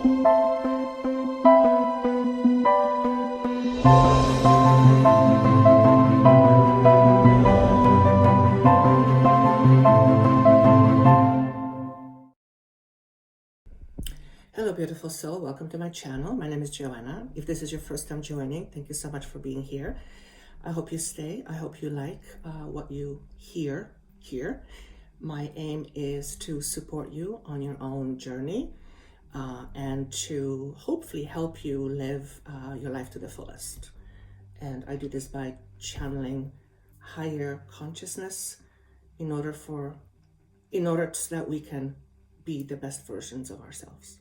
Hello, beautiful soul. Welcome to my channel. My name is Joanna. If this is your first time joining, thank you so much for being here. I hope you stay. I hope you like what you hear here. My aim is to support you on your own journey and to hopefully help you live your life to the fullest. And I do this by channeling higher consciousness in order so that we can be the best versions of ourselves.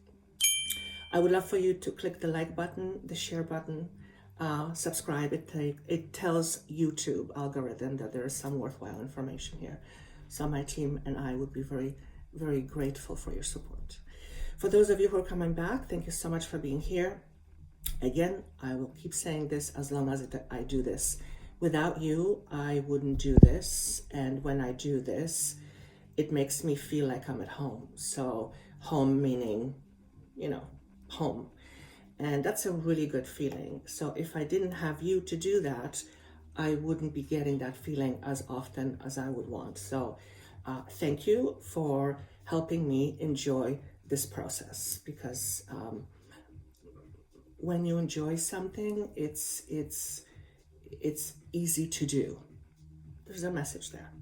I would love for you to click the like button, the share button, subscribe. It tells YouTube algorithm that there is some worthwhile information here. So my team and I would be very, very grateful for your support. For those of you who are coming back, thank you so much for being here. Again, I will keep saying this as long as I do this. Without you, I wouldn't do this. And when I do this, it makes me feel like I'm at home. So home meaning, home. And that's a really good feeling. So if I didn't have you to do that, I wouldn't be getting that feeling as often as I would want. So thank you for helping me enjoy this process, because when you enjoy something, it's easy to do. There's a message there.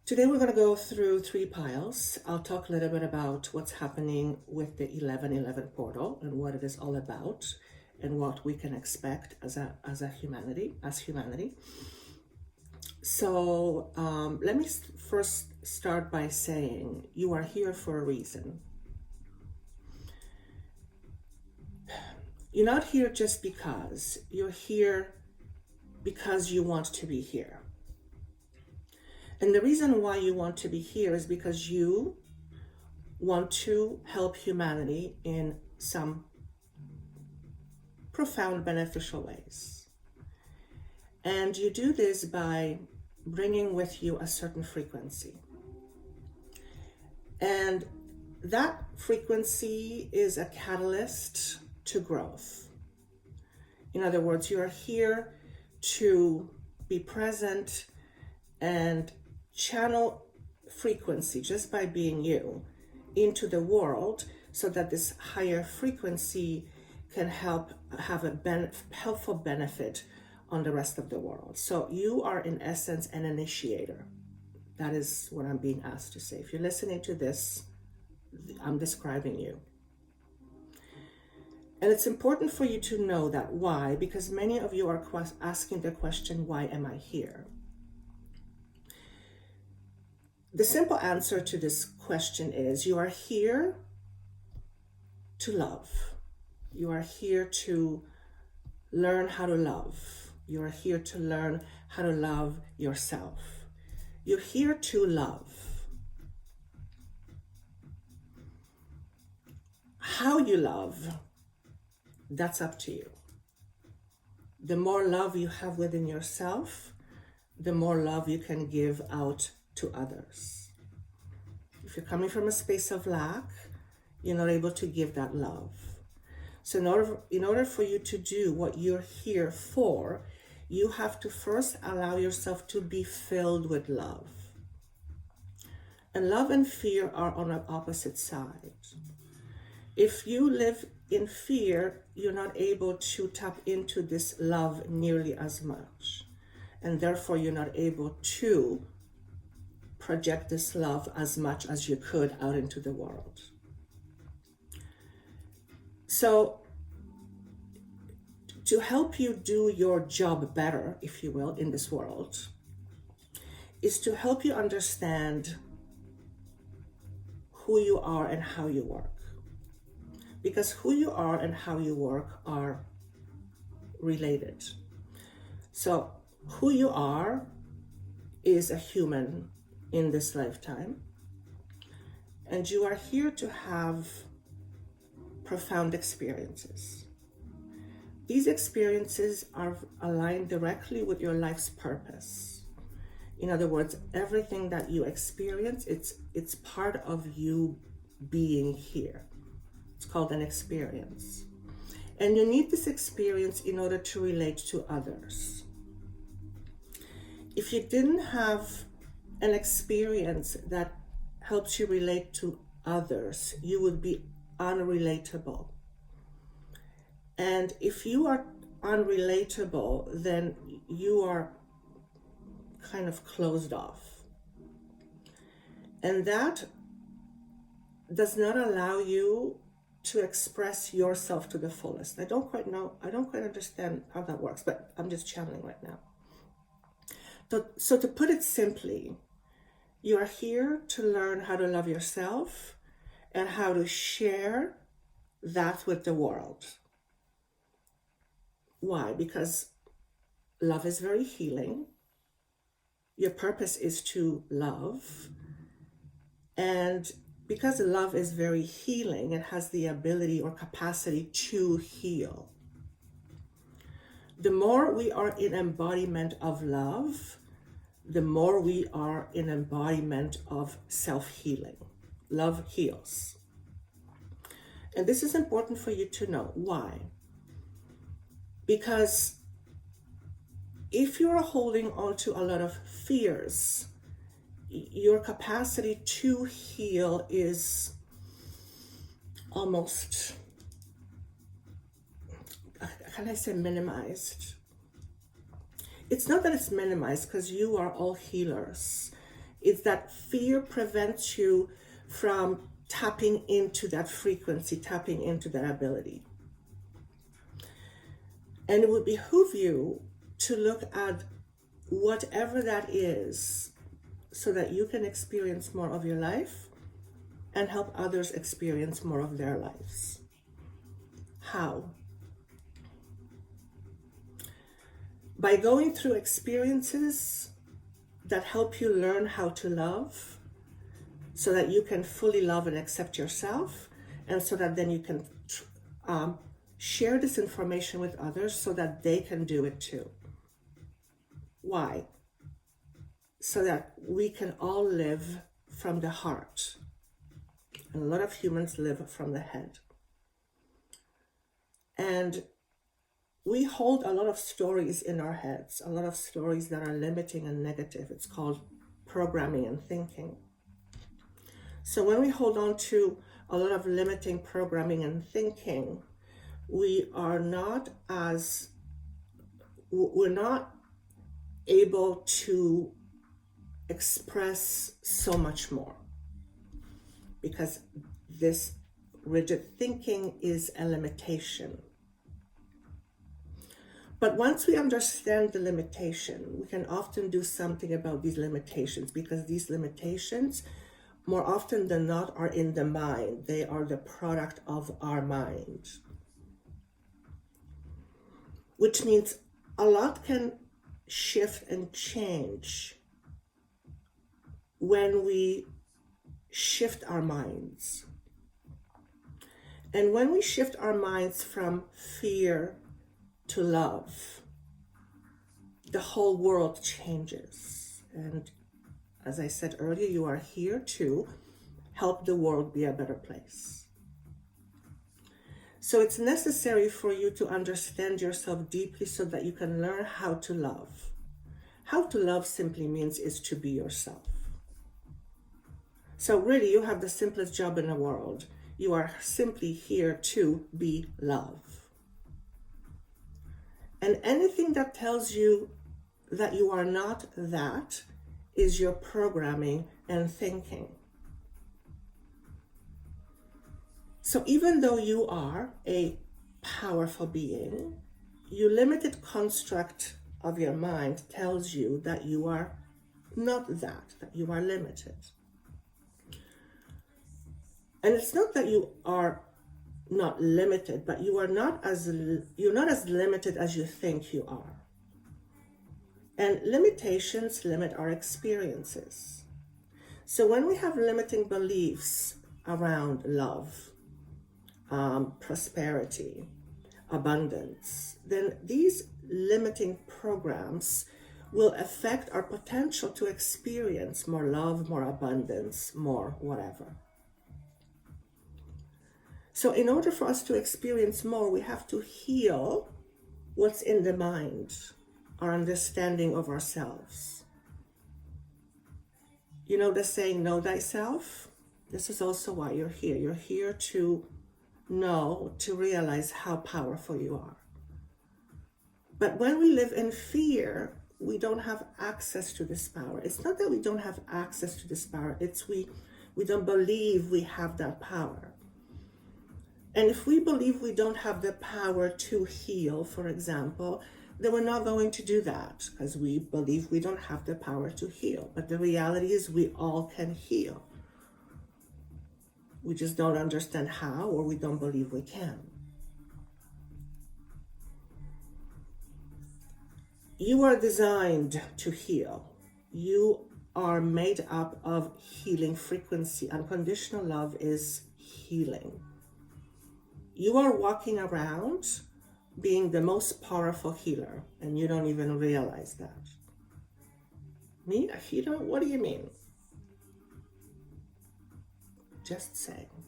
Today we're going to go through 3 piles. I'll talk a little bit about what's happening with the 1111 portal and what it is all about and what we can expect as humanity. So let me first start by saying you are here for a reason. You're not here just because. You're here because you want to be here. And the reason why you want to be here is because you want to help humanity in some profound beneficial ways. And you do this by bringing with you a certain frequency. And that frequency is a catalyst to growth. In other words, you're here to be present and channel frequency just by being you into the world, so that this higher frequency can have a helpful benefit on the rest of the world. So you are in essence an initiator. That is what I'm being asked to say. If you're listening to this, I'm describing you. And it's important for you to know that. Why? Because many of you are asking the question, why am I here? The simple answer to this question is you are here to love. You are here to learn how to love. You are here to learn how to love yourself. You're here to love. How you love, that's up to you. The more love you have within yourself, the more love you can give out to others. If you're coming from a space of lack, you're not able to give that love. So in order for you to do what you're here for, you have to first allow yourself to be filled with love. And love and fear are on an opposite side. If you live in fear, you're not able to tap into this love nearly as much. And therefore, you're not able to project this love as much as you could out into the world. So to help you do your job better, if you will, in this world, is to help you understand who you are and how you work. Because who you are and how you work are related. So who you are is a human in this lifetime, and you are here to have profound experiences. These experiences are aligned directly with your life's purpose. In other words, everything that you experience, it's part of you being here. It's called an experience. And you need this experience in order to relate to others. If you didn't have an experience that helps you relate to others, you would be unrelatable. And if you are unrelatable, then you are kind of closed off. And that does not allow you to express yourself to the fullest. I don't quite understand how that works, but I'm just channeling right now. So to put it simply, you are here to learn how to love yourself and how to share that with the world. Why? Because love is very healing. Your purpose is to love. And because love is very healing, it has the ability or capacity to heal. The more we are in embodiment of love, the more we are in embodiment of self-healing. Love heals. And this is important for you to know. Why? Because if you're holding on to a lot of fears, your capacity to heal is almost, can I say minimized? It's not that it's minimized, because you are all healers. It's that fear prevents you from tapping into that frequency, tapping into that ability. And it would behoove you to look at whatever that is so that you can experience more of your life and help others experience more of their lives. How? By going through experiences that help you learn how to love so that you can fully love and accept yourself, and so that then you can share this information with others so that they can do it too. Why? So that we can all live from the heart. And a lot of humans live from the head. And we hold a lot of stories in our heads, a lot of stories that are limiting and negative. It's called programming and thinking. So when we hold on to a lot of limiting programming and thinking, we're not able to express so much more, because this rigid thinking is a limitation. But once we understand the limitation, we can often do something about these limitations, because these limitations, more often than not, are in the mind. They are the product of our mind. Which means a lot can shift and change when we shift our minds. And when we shift our minds from fear to love, the whole world changes. And as I said earlier, you are here to help the world be a better place. So it's necessary for you to understand yourself deeply so that you can learn how to love. How to love simply means is to be yourself. So really, you have the simplest job in the world. You are simply here to be love. And anything that tells you that you are not that is your programming and thinking. So even though you are a powerful being, your limited construct of your mind tells you that you are not that you are limited. And it's not that you are not limited, but you're not as limited as you think you are. And limitations limit our experiences. So when we have limiting beliefs around love, prosperity, abundance, then these limiting programs will affect our potential to experience more love, more abundance, more whatever. So in order for us to experience more, we have to heal what's in the mind, our understanding of ourselves. You know the saying, know thyself? This is also why you're here. You're here to know, to realize how powerful you are. But when we live in fear, we don't have access to this power. It's not that we don't have access to this power, it's we don't believe we have that power. And if we believe we don't have the power to heal, for example, then we're not going to do that because we believe we don't have the power to heal. But the reality is we all can heal. We just don't understand how, or we don't believe we can. You are designed to heal. You are made up of healing frequency. Unconditional love is healing. You are walking around being the most powerful healer, and you don't even realize that. Me, a healer? What do you mean? Just saying.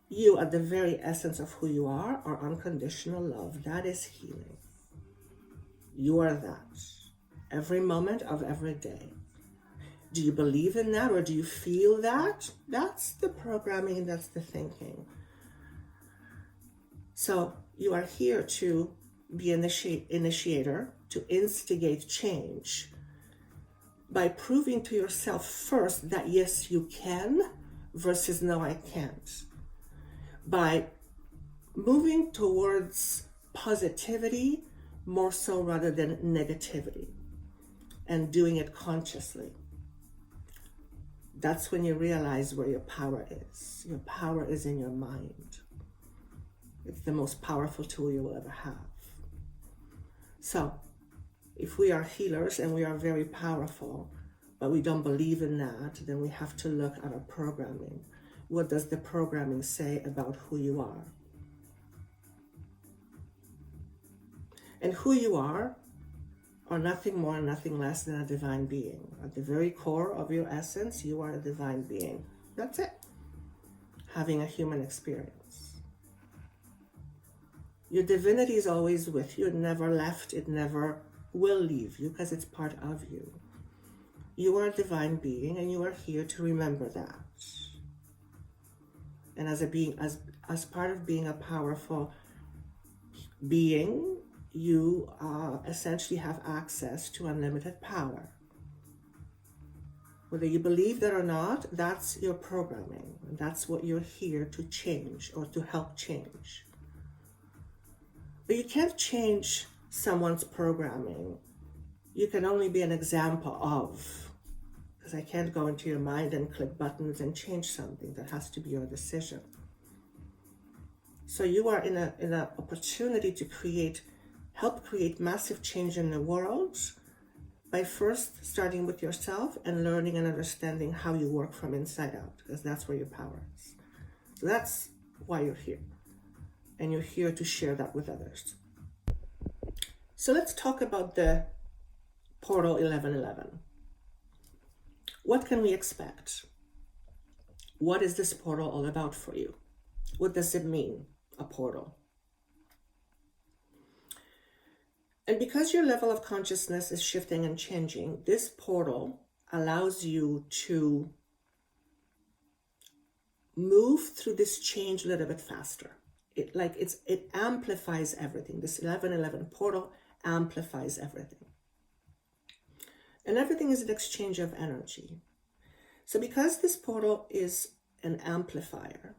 You, at the very essence of who you are unconditional love. That is healing. You are that. Every moment of every day. Do you believe in that, or do you feel that? That's the programming, that's the thinking. So you are here to be an initiator, to instigate change by proving to yourself first that yes, you can versus no, I can't. By moving towards positivity more so rather than negativity, and doing it consciously. That's when you realize where your power is. Your power is in your mind. It's the most powerful tool you will ever have. So, if we are healers and we are very powerful, but we don't believe in that, then we have to look at our programming. What does the programming say about who you are? And who you are nothing more, nothing less than a divine being. At the very core of your essence, you are a divine being. That's it. Having a human experience. Your divinity is always with you. It never left. It never will leave you because it's part of you. You are a divine being, and you are here to remember that. And as a being, as part of being a powerful being, you essentially have access to unlimited power. Whether you believe that or not, that's your programming. And that's what you're here to change or to help change. But you can't change someone's programming. You can only be an example of, because I can't go into your mind and click buttons and change something. That has to be your decision. So you are in an opportunity to help create massive change in the world by first starting with yourself and learning and understanding how you work from inside out, because that's where your power is. So that's why you're here. And you're here to share that with others. So let's talk about the portal 1111. What can we expect? What is this portal all about for you? What does it mean, a portal? And because your level of consciousness is shifting and changing, this portal allows you to move through this change a little bit faster. It amplifies everything. This 1111 portal amplifies everything. And everything is an exchange of energy. So because this portal is an amplifier,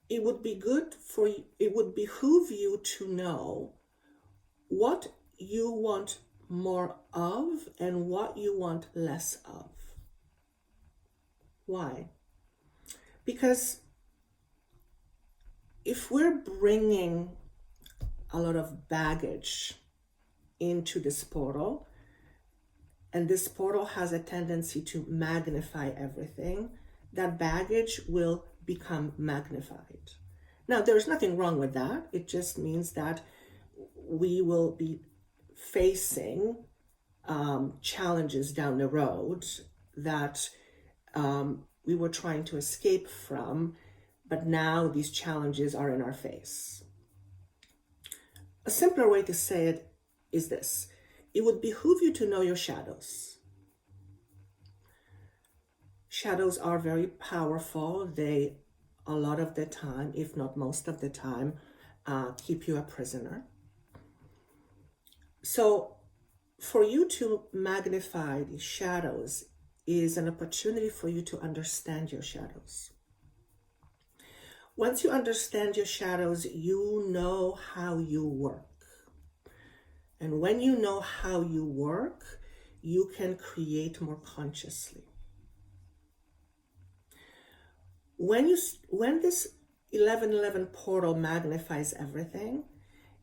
it would behoove you to know what you want more of and what you want less of. Why? Because if we're bringing a lot of baggage into this portal, and this portal has a tendency to magnify everything, that baggage will become magnified. Now, there's nothing wrong with that. It just means that we will be facing challenges down the road that we were trying to escape from but now these challenges are in our face. A simpler way to say it is this: it would behoove you to know your shadows. Shadows are very powerful. They, a lot of the time, if not most of the time, keep you a prisoner. So for you to magnify these shadows is an opportunity for you to understand your shadows. Once you understand your shadows, you know how you work. And when you know how you work, you can create more consciously. When this 1111 portal magnifies everything,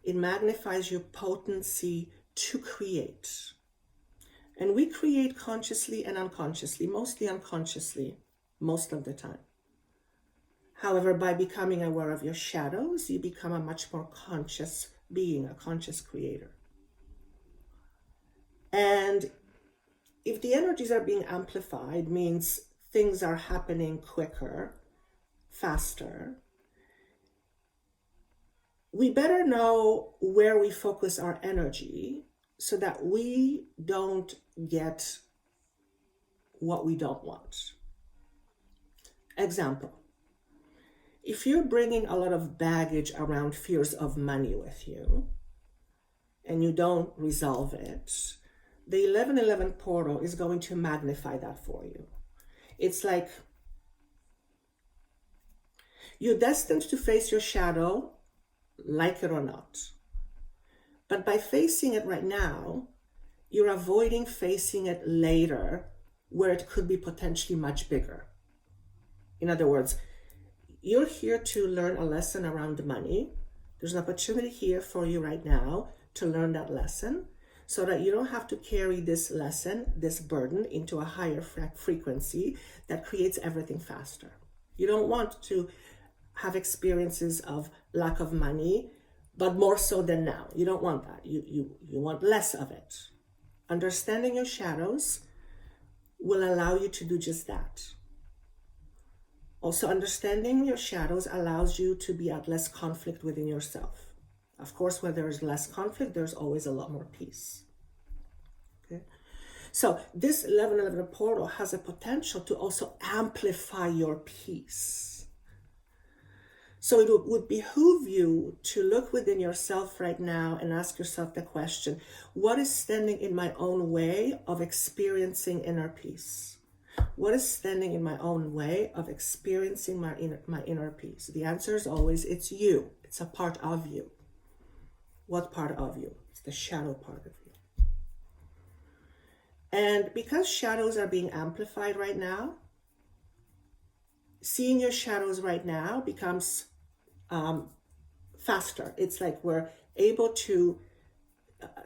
it magnifies your potency to create. And we create consciously and unconsciously, mostly unconsciously, most of the time. However, by becoming aware of your shadows, you become a much more conscious being, a conscious creator. And if the energies are being amplified, means things are happening quicker, faster, we better know where we focus our energy so that we don't get what we don't want. Example, if you're bringing a lot of baggage around fears of money with you and you don't resolve it, the 1111 portal is going to magnify that for you. It's like you're destined to face your shadow, like it or not. But by facing it right now, you're avoiding facing it later, where it could be potentially much bigger. In other words, you're here to learn a lesson around money. There's an opportunity here for you right now to learn that lesson so that you don't have to carry this lesson, this burden, into a higher frequency that creates everything faster. You don't want to have experiences of lack of money, but more so than now. You don't want that. You want less of it. Understanding your shadows will allow you to do just that. Also, understanding your shadows allows you to be at less conflict within yourself. Of course, where there is less conflict, there's always a lot more peace. Okay? So this 1111 portal has a potential to also amplify your peace. So it would behoove you to look within yourself right now and ask yourself the question, what is standing in my own way of experiencing inner peace? What is standing in my own way of experiencing my inner peace? The answer is always, it's you. It's a part of you. What part of you? It's the shadow part of you. And because shadows are being amplified right now, seeing your shadows right now becomes faster. It's like we're able to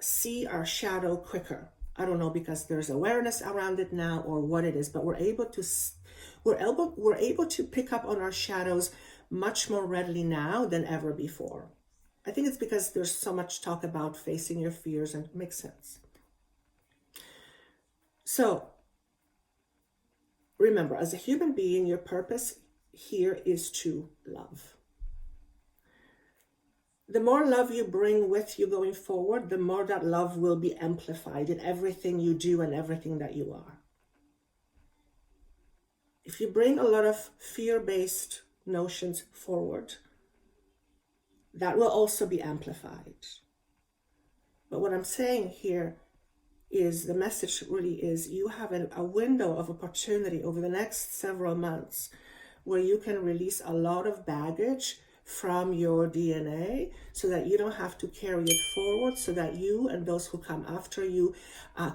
see our shadow quicker. I don't know, because there's awareness around it now or what it is, but we're able to pick up on our shadows much more readily now than ever before. I think it's because there's so much talk about facing your fears, and it makes sense. So remember, as a human being, your purpose here is to love. The more love you bring with you going forward, the more that love will be amplified in everything you do and everything that you are. If you bring a lot of fear-based notions forward, that will also be amplified. But what I'm saying here is, the message really is, you have a window of opportunity over the next several months where you can release a lot of baggage from your DNA so that you don't have to carry it forward, so that you and those who come after you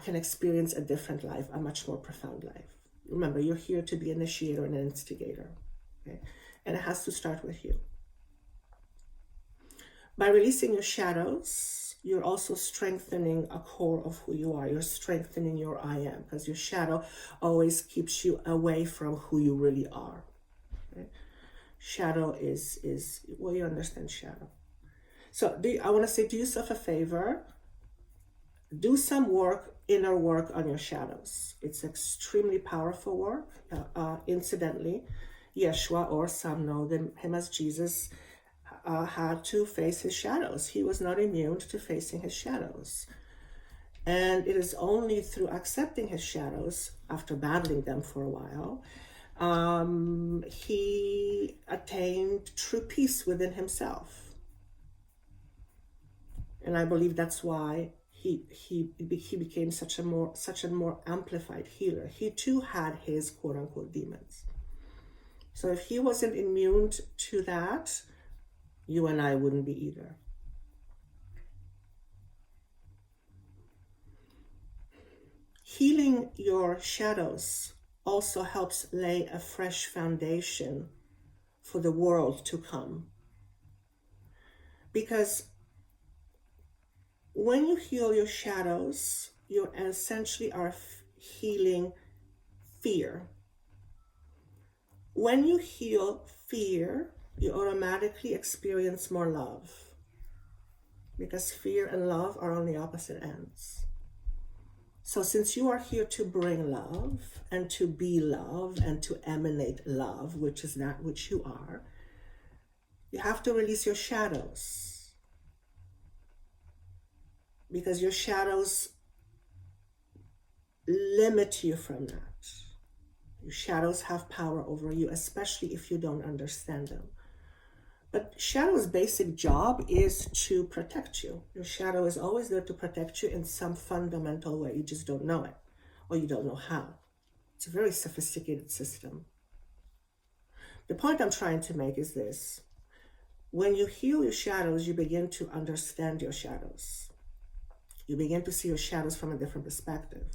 can experience a different life, a much more profound life. Remember, you're here to be an initiator and an instigator, okay? And it has to start with you. By releasing your shadows, you're also strengthening a core of who you are. You're strengthening your I am, because your shadow always keeps you away from who you really are. Okay? Shadow is well, you understand shadow. So I want to say, do yourself a favor. Do some work, inner work on your shadows. It's extremely powerful work. Incidentally, Yeshua, or some know him as Jesus, had to face his shadows. He was not immune to facing his shadows. And it is only through accepting his shadows, after battling them for a while, he attained true peace within himself. And I believe that's why he became such a more amplified healer. He too had his quote unquote demons. So if he wasn't immune to that, you and I wouldn't be either. Healing your shadows also helps lay a fresh foundation for the world to come. Because when you heal your shadows, you essentially are healing fear. When you heal fear, you automatically experience more love. Because fear and love are on the opposite ends. So since you are here to bring love and to be love and to emanate love, which is that which you are, you have to release your shadows. Because your shadows limit you from that. Your shadows have power over you, especially if you don't understand them. But shadow's basic job is to protect you. Your shadow is always there to protect you in some fundamental way. You just don't know it, or you don't know how. It's a very sophisticated system. The point I'm trying to make is this. When you heal your shadows, you begin to understand your shadows. You begin to see your shadows from a different perspective.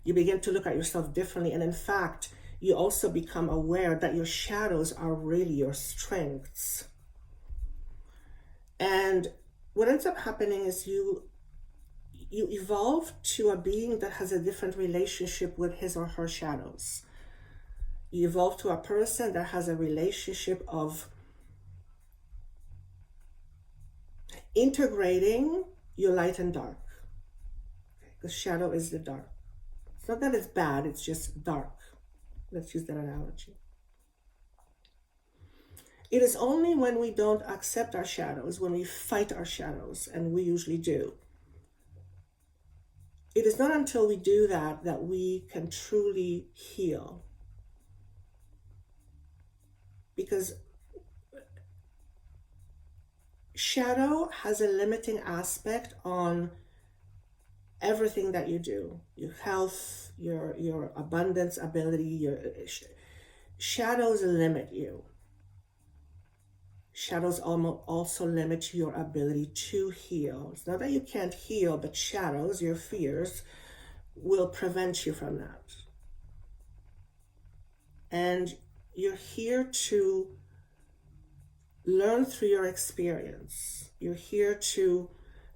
You begin to look at yourself differently. And in fact, you also become aware that your shadows are really your strengths. And what ends up happening is you evolve to a being that has a different relationship with his or her shadows. You evolve to a person that has a relationship of integrating your light and dark. The shadow is the dark. It's not that it's bad, it's just dark. Let's use that analogy. It is only when we don't accept our shadows, when we fight our shadows, and we usually do. It is not until we do that that we can truly heal. Because shadow has a limiting aspect on everything that you do, your health, your abundance, ability, your shadows limit you. Shadows also limit your ability to heal. It's not that you can't heal, but shadows, your fears, will prevent you from that. And you're here to learn through your experience. You're here to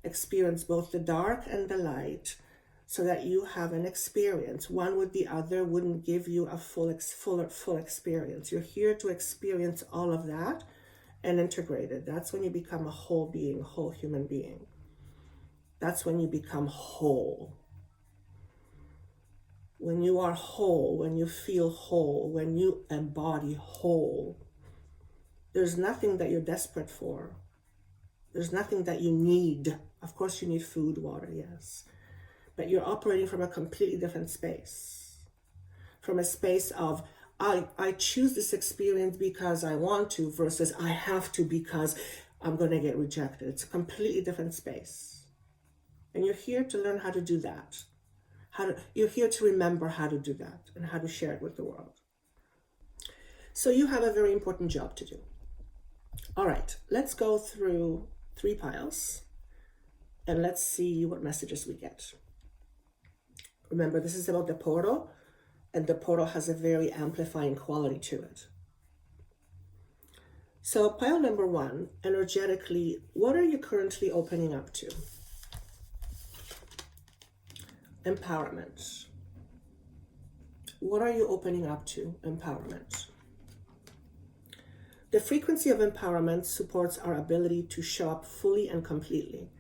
experience both the dark and the light so that you have an experience. One with the other wouldn't give you a full experience. You're here to experience all of that and integrate it. That's when you become a whole being, a whole human being. That's when you become whole. When you are whole, when you feel whole, when you embody whole, there's nothing that you're desperate for. There's nothing that you need. Of course you need food, water, yes. But you're operating from a completely different space. From a space of, I choose this experience because I want to versus I have to because I'm going to get rejected. It's a completely different space. And you're here to learn how to do that. You're here to remember how to do that and how to share it with the world. So you have a very important job to do. All right, let's go through 3 piles and let's see what messages we get. Remember, this is about the portal, and the portal has a very amplifying quality to it. So pile number 1, energetically, what are you currently opening up to? Empowerment. What are you opening up to? Empowerment. The frequency of empowerment supports our ability to show up fully and completely,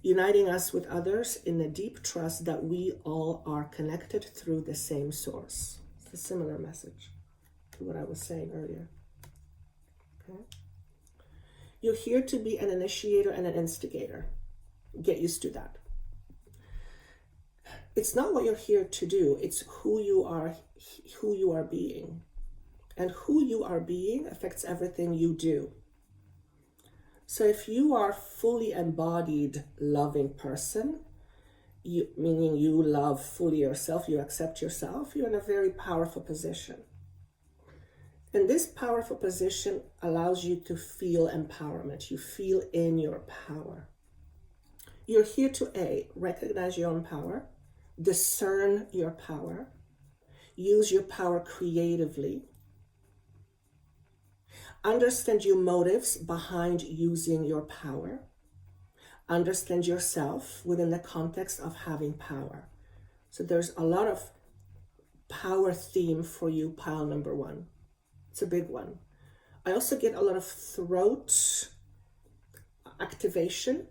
uniting us with others in a deep trust that we all are connected through the same source. It's a similar message. to what I was saying earlier. Okay. You're here to be an initiator and an instigator. Get used to that. It's not what you're here to do, it's who you are being. And who you are being affects everything you do. So if you are fully embodied, loving person, meaning you love fully yourself, you accept yourself, you're in a very powerful position. And this powerful position allows you to feel empowerment. You feel in your power. You're here to recognize your own power, discern your power, use your power creatively, understand your motives behind using your power, understand yourself within the context of having power. So there's a lot of power theme for you, pile number 1. It's a big one. I also get a lot of throat activation.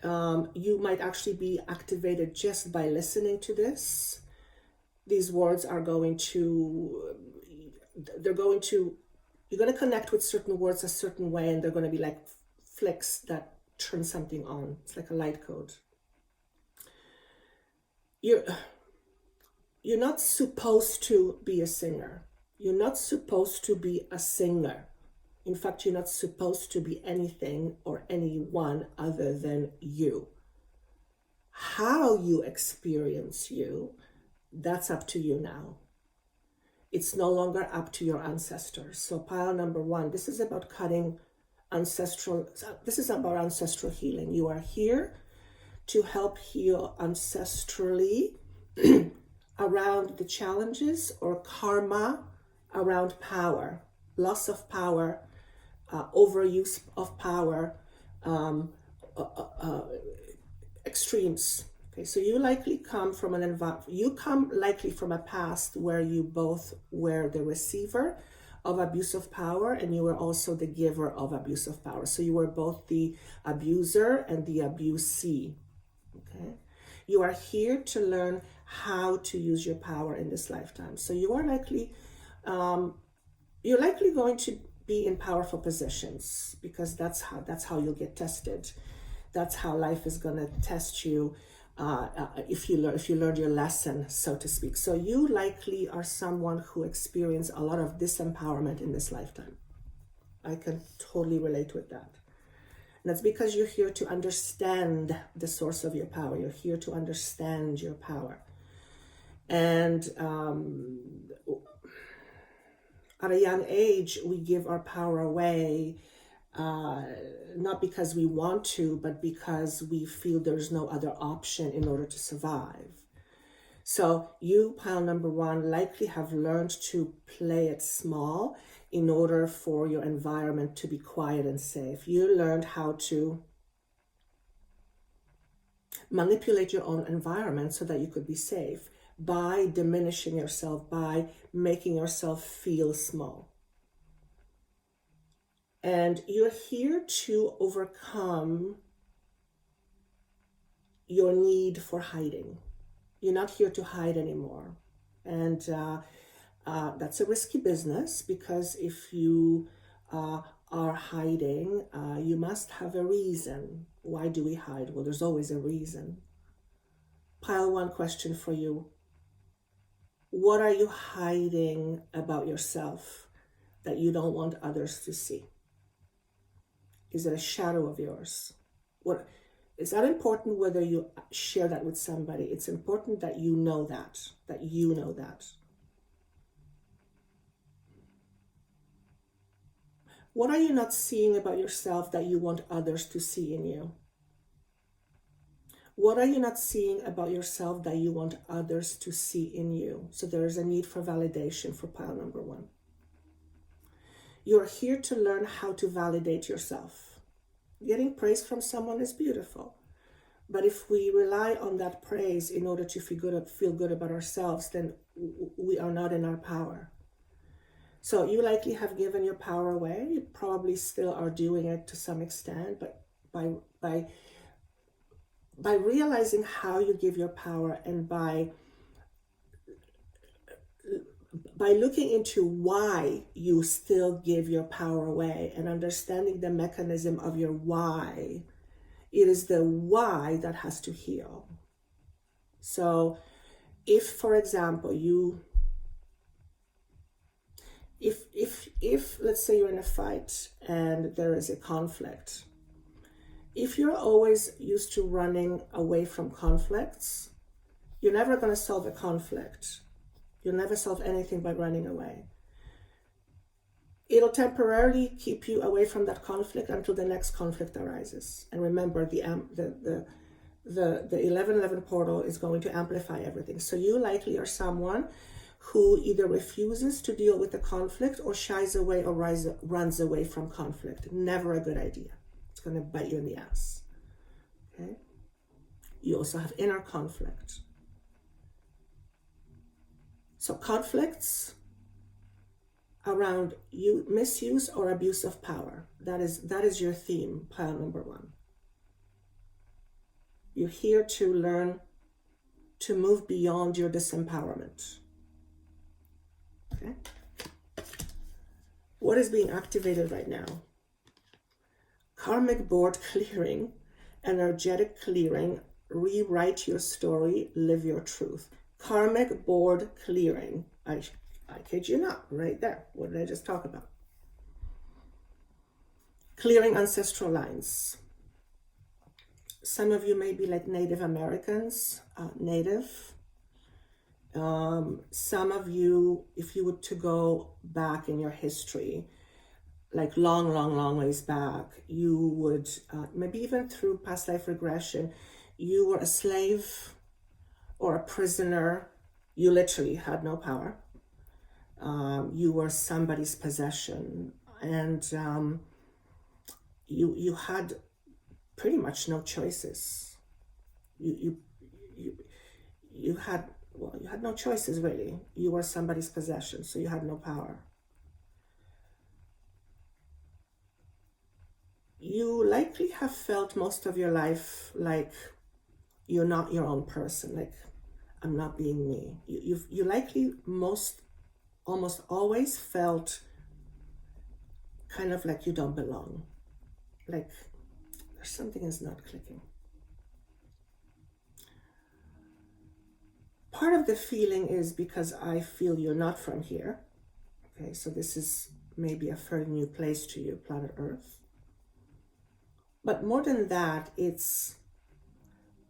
You might actually be activated just by listening to this. These words are going to, you're going to connect with certain words a certain way, and they're going to be like flicks that turn something on. It's like a light code. You're not supposed to be a singer. You're not supposed to be a singer. In fact, you're not supposed to be anything or anyone other than you. How you experience you, that's up to you now. It's no longer up to your ancestors. So pile number 1, this is about this is about ancestral healing. You are here to help heal ancestrally around the challenges or karma around power, loss of power, overuse of power, extremes. Okay, so you likely come from likely from a past where you both were the receiver of abuse of power and you were also the giver of abuse of power. So you were both the abuser and the abusee. Okay, you are here to learn how to use your power in this lifetime. So you are likely, you're likely going to be in powerful positions because that's how you'll get tested. That's how life is going to test you if you learned your lesson, so to speak. So you likely are someone who experienced a lot of disempowerment in this lifetime. I can totally relate with that. And that's because you're here to understand the source of your power. You're here to understand your power. And at a young age, we give our power away, not because we want to, but because we feel there's no other option in order to survive. So you, pile number 1, likely have learned to play it small in order for your environment to be quiet and safe. You learned how to manipulate your own environment so that you could be safe by diminishing yourself, by making yourself feel small. And you're here to overcome your need for hiding. You're not here to hide anymore. And that's a risky business because if you are hiding, you must have a reason. Why do we hide? Well, there's always a reason. Pile 1 question for you. What are you hiding about yourself that you don't want others to see? Is it a shadow of yours? What? It's not important whether you share that with somebody. It's important that you know that you know that. What are you not seeing about yourself that you want others to see in you? What are you not seeing about yourself that you want others to see in you? So there is a need for validation for pile number 1. You're here to learn how to validate yourself. Getting praise from someone is beautiful. But if we rely on that praise in order to feel good about ourselves, then we are not in our power. So you likely have given your power away. You probably still are doing it to some extent, but by realizing how you give your power and by by looking into why you still give your power away and understanding the mechanism of your why, it is the why that has to heal. So if, for example, if let's say you're in a fight and there is a conflict, if you're always used to running away from conflicts, you're never going to solve a conflict. You'll never solve anything by running away. It'll temporarily keep you away from that conflict until the next conflict arises. And remember, the 1111 portal is going to amplify everything. So you likely are someone who either refuses to deal with the conflict or shies away or runs away from conflict. Never a good idea. It's going to bite you in the ass. Okay? You also have inner conflict. So conflicts around misuse or abuse of power. That is your theme, pile number 1. You're here to learn to move beyond your disempowerment. Okay? What is being activated right now? Karmic board clearing, energetic clearing, rewrite your story, live your truth. Karmic board clearing. I kid you not, right there. What did I just talk about? Clearing ancestral lines. Some of you may be like Native Americans, Native. Some of you, if you were to go back in your history, like long ways back, you would, maybe even through past life regression, you were a slave or a prisoner. You literally had no power. You were somebody's possession, and you had pretty much no choices. You had no choices, really. You were somebody's possession, so you had no power. You likely have felt most of your life like you're not your own person, like I'm not being me. You likely almost always felt kind of like you don't belong, like something is not clicking. Part of the feeling is because I feel you're not from here. Okay, so this is maybe a fairly new place to you, planet Earth. But more than that, it's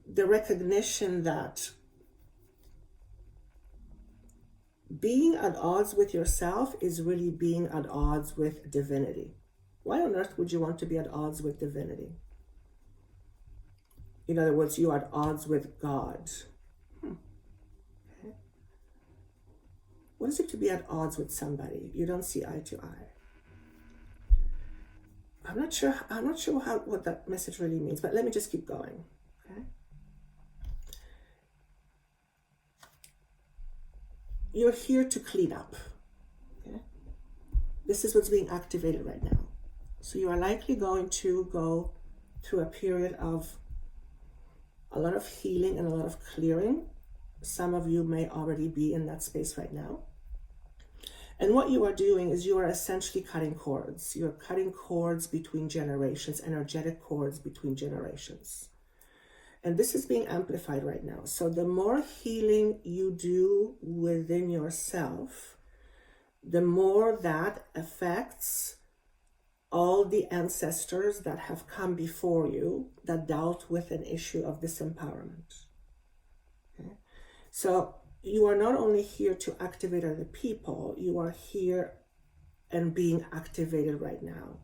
the recognition that being at odds with yourself is really being at odds with divinity. Why on earth would you want to be at odds with divinity? In other words, you are at odds with God. Okay. What is it to be at odds with somebody you don't see eye to eye? I'm not sure what that message really means, but let me just keep going. Okay. You're here to clean up. Okay? This is what's being activated right now. So you are likely going to go through a period of a lot of healing and a lot of clearing. Some of you may already be in that space right now. And what you are doing is you are essentially cutting cords. You're cutting cords between generations, energetic cords between generations. And this is being amplified right now. So the more healing you do within yourself, the more that affects all the ancestors that have come before you that dealt with an issue of disempowerment. Okay? So you are not only here to activate other people, you are here and being activated right now.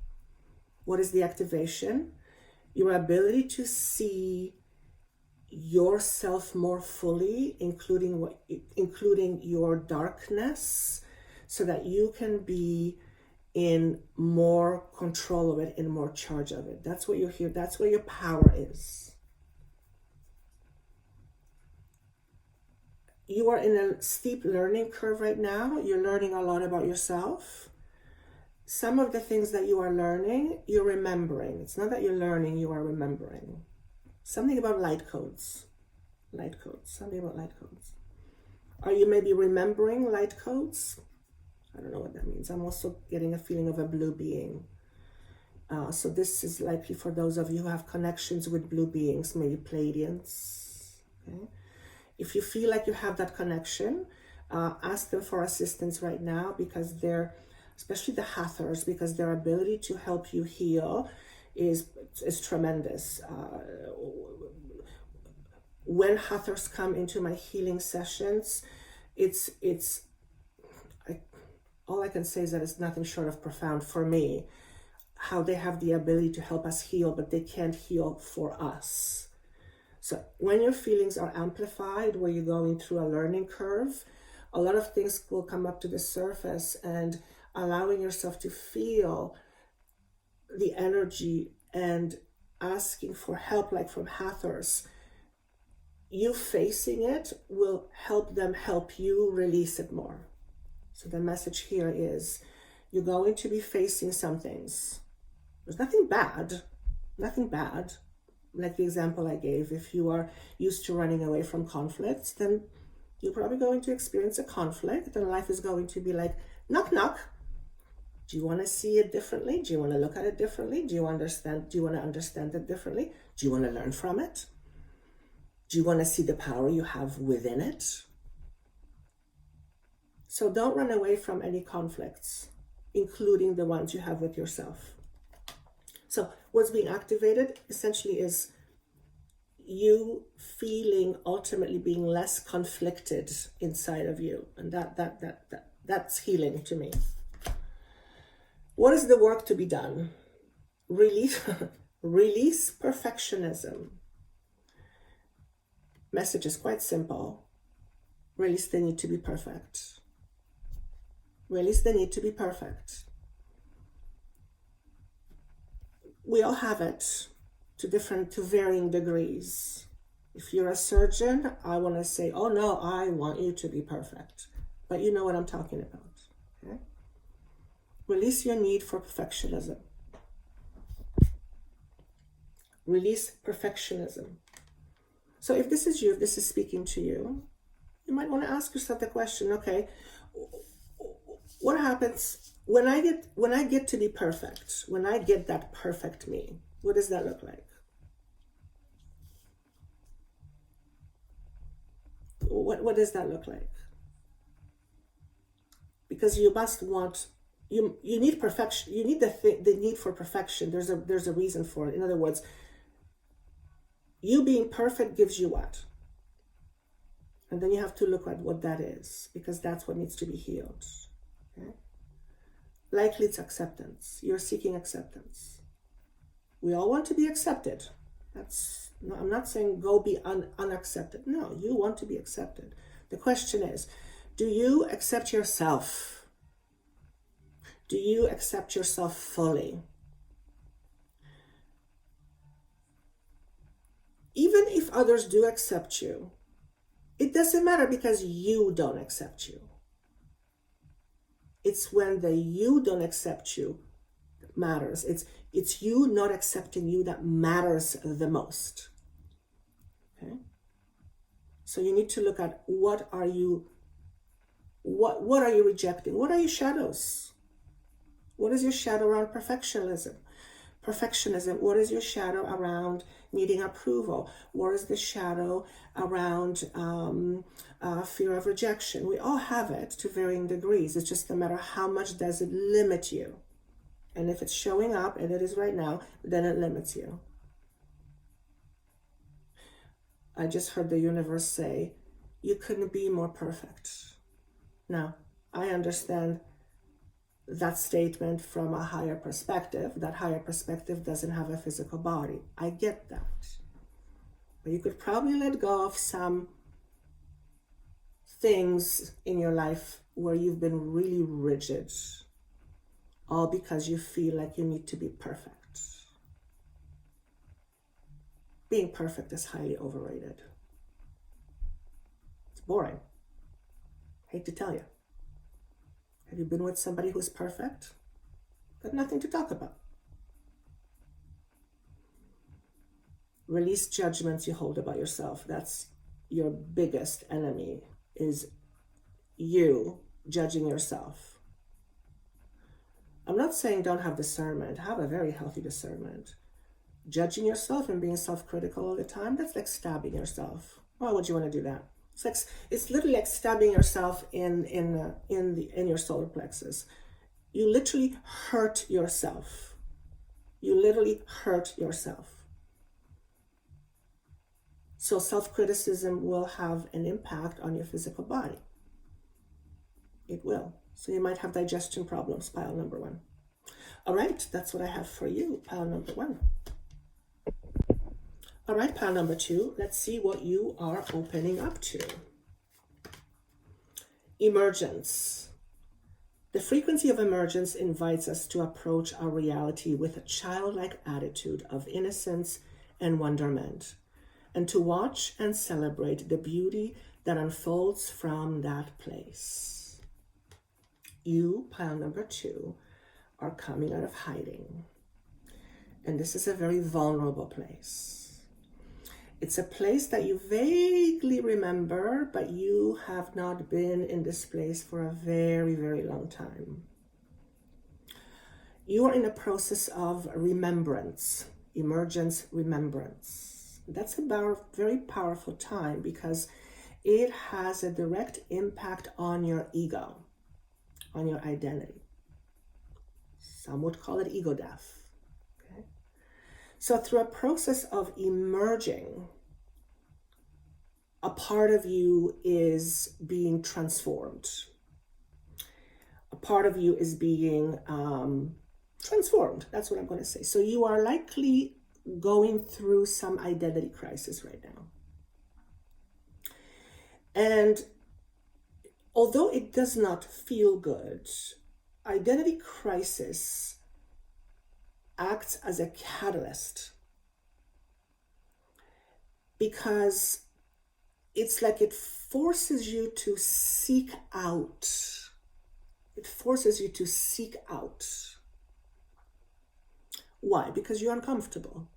What is the activation? Your ability to see yourself more fully, including your darkness, so that you can be in more control of it, in more charge of it. That's what you're here. That's where your power is. You are in a steep learning curve right now. You're learning a lot about yourself. Some of the things that you are learning, you're remembering. It's not that you're learning, you are remembering. Something about light codes. Light codes. Something about light codes. Are you maybe remembering light codes? I don't know what that means. I'm also getting a feeling of a blue being. So this is likely for those of you who have connections with blue beings, maybe Pleiadians. Okay? If you feel like you have that connection, ask them for assistance right now, because they're, especially the Hathors, because their ability to help you heal is tremendous. When Hathors come into my healing sessions, all I can say is that it's nothing short of profound for me, how they have the ability to help us heal, but they can't heal for us. So when your feelings are amplified, where you're going through a learning curve, a lot of things will come up to the surface, and allowing yourself to feel the energy and asking for help, like from Hathors, you facing it will help them help you release it more. So the message here is, you're going to be facing some things. There's nothing bad, like the example I gave. If you are used to running away from conflicts, then you're probably going to experience a conflict, and life is going to be like, knock, knock. Do you want to see it differently? Do you want to look at it differently? Do you want to understand it differently? Do you want to learn from it? Do you want to see the power you have within it? So don't run away from any conflicts, including the ones you have with yourself. So what's being activated essentially is you feeling, ultimately being less conflicted inside of you. And that's healing to me. What is the work to be done? Release perfectionism. Message is quite simple. Release the need to be perfect. Release the need to be perfect. We all have it to varying degrees. If you're a surgeon, I want to say, oh no, I want you to be perfect. But you know what I'm talking about. Okay? Release your need for perfectionism. Release perfectionism. So if this is you, if this is speaking to you, you might want to ask yourself the question, okay, what happens when I get to be perfect, when I get that perfect me? What does that look like? What does that look like? Because you must want, you need perfection. You need the need for perfection. There's a reason for it. In other words, you being perfect gives you what? And then you have to look at what that is, because that's what needs to be healed. Okay? Likely it's acceptance. You're seeking acceptance. We all want to be accepted. I'm not saying go be unaccepted. No, you want to be accepted. The question is, do you accept yourself? Do you accept yourself fully? Even if others do accept you, it doesn't matter, because you don't accept you. It's when the you don't accept you that matters. It's you not accepting you that matters the most. Okay? So you need to look at what are you rejecting? What are your shadows? What is your shadow around perfectionism? What is your shadow around needing approval? What is the shadow around fear of rejection? We all have it to varying degrees. It's just a matter of how much does it limit you. And if it's showing up, and it is right now, then it limits you. I just heard the universe say, you couldn't be more perfect. Now, I understand that statement from a higher perspective. That higher perspective doesn't have a physical body. I get that. But you could probably let go of some things in your life where you've been really rigid, all because you feel like you need to be perfect. Being perfect is highly overrated. It's boring. Hate to tell you. Have you been with somebody who's perfect? Got nothing to talk about. Release judgments you hold about yourself. That's your biggest enemy, is you judging yourself. I'm not saying don't have discernment. Have a very healthy discernment. Judging yourself and being self-critical all the time, that's like stabbing yourself. Why would you want to do that? It's literally like stabbing yourself in your solar plexus. You literally hurt yourself. You literally hurt yourself. So self-criticism will have an impact on your physical body. It will. So you might have digestion problems, pile number one. All right, that's what I have for you, pile number one. All right, pile number two, let's see what you are opening up to. Emergence. The frequency of emergence invites us to approach our reality with a childlike attitude of innocence and wonderment, and to watch and celebrate the beauty that unfolds from that place. You, pile number two, are coming out of hiding. And this is a very vulnerable place. It's a place that you vaguely remember, but you have not been in this place for a very, very long time. You are in a process of remembrance, emergence, remembrance. That's a very powerful time because it has a direct impact on your ego, on your identity. Some would call it ego death. Okay? So through a process of emerging, a part of you is being transformed. A part of you is being transformed. That's what I'm going to say. So you are likely going through some identity crisis right now. And although it does not feel good, identity crisis acts as a catalyst because it's like it forces you to seek out. It forces you to seek out. Why? Because you're uncomfortable.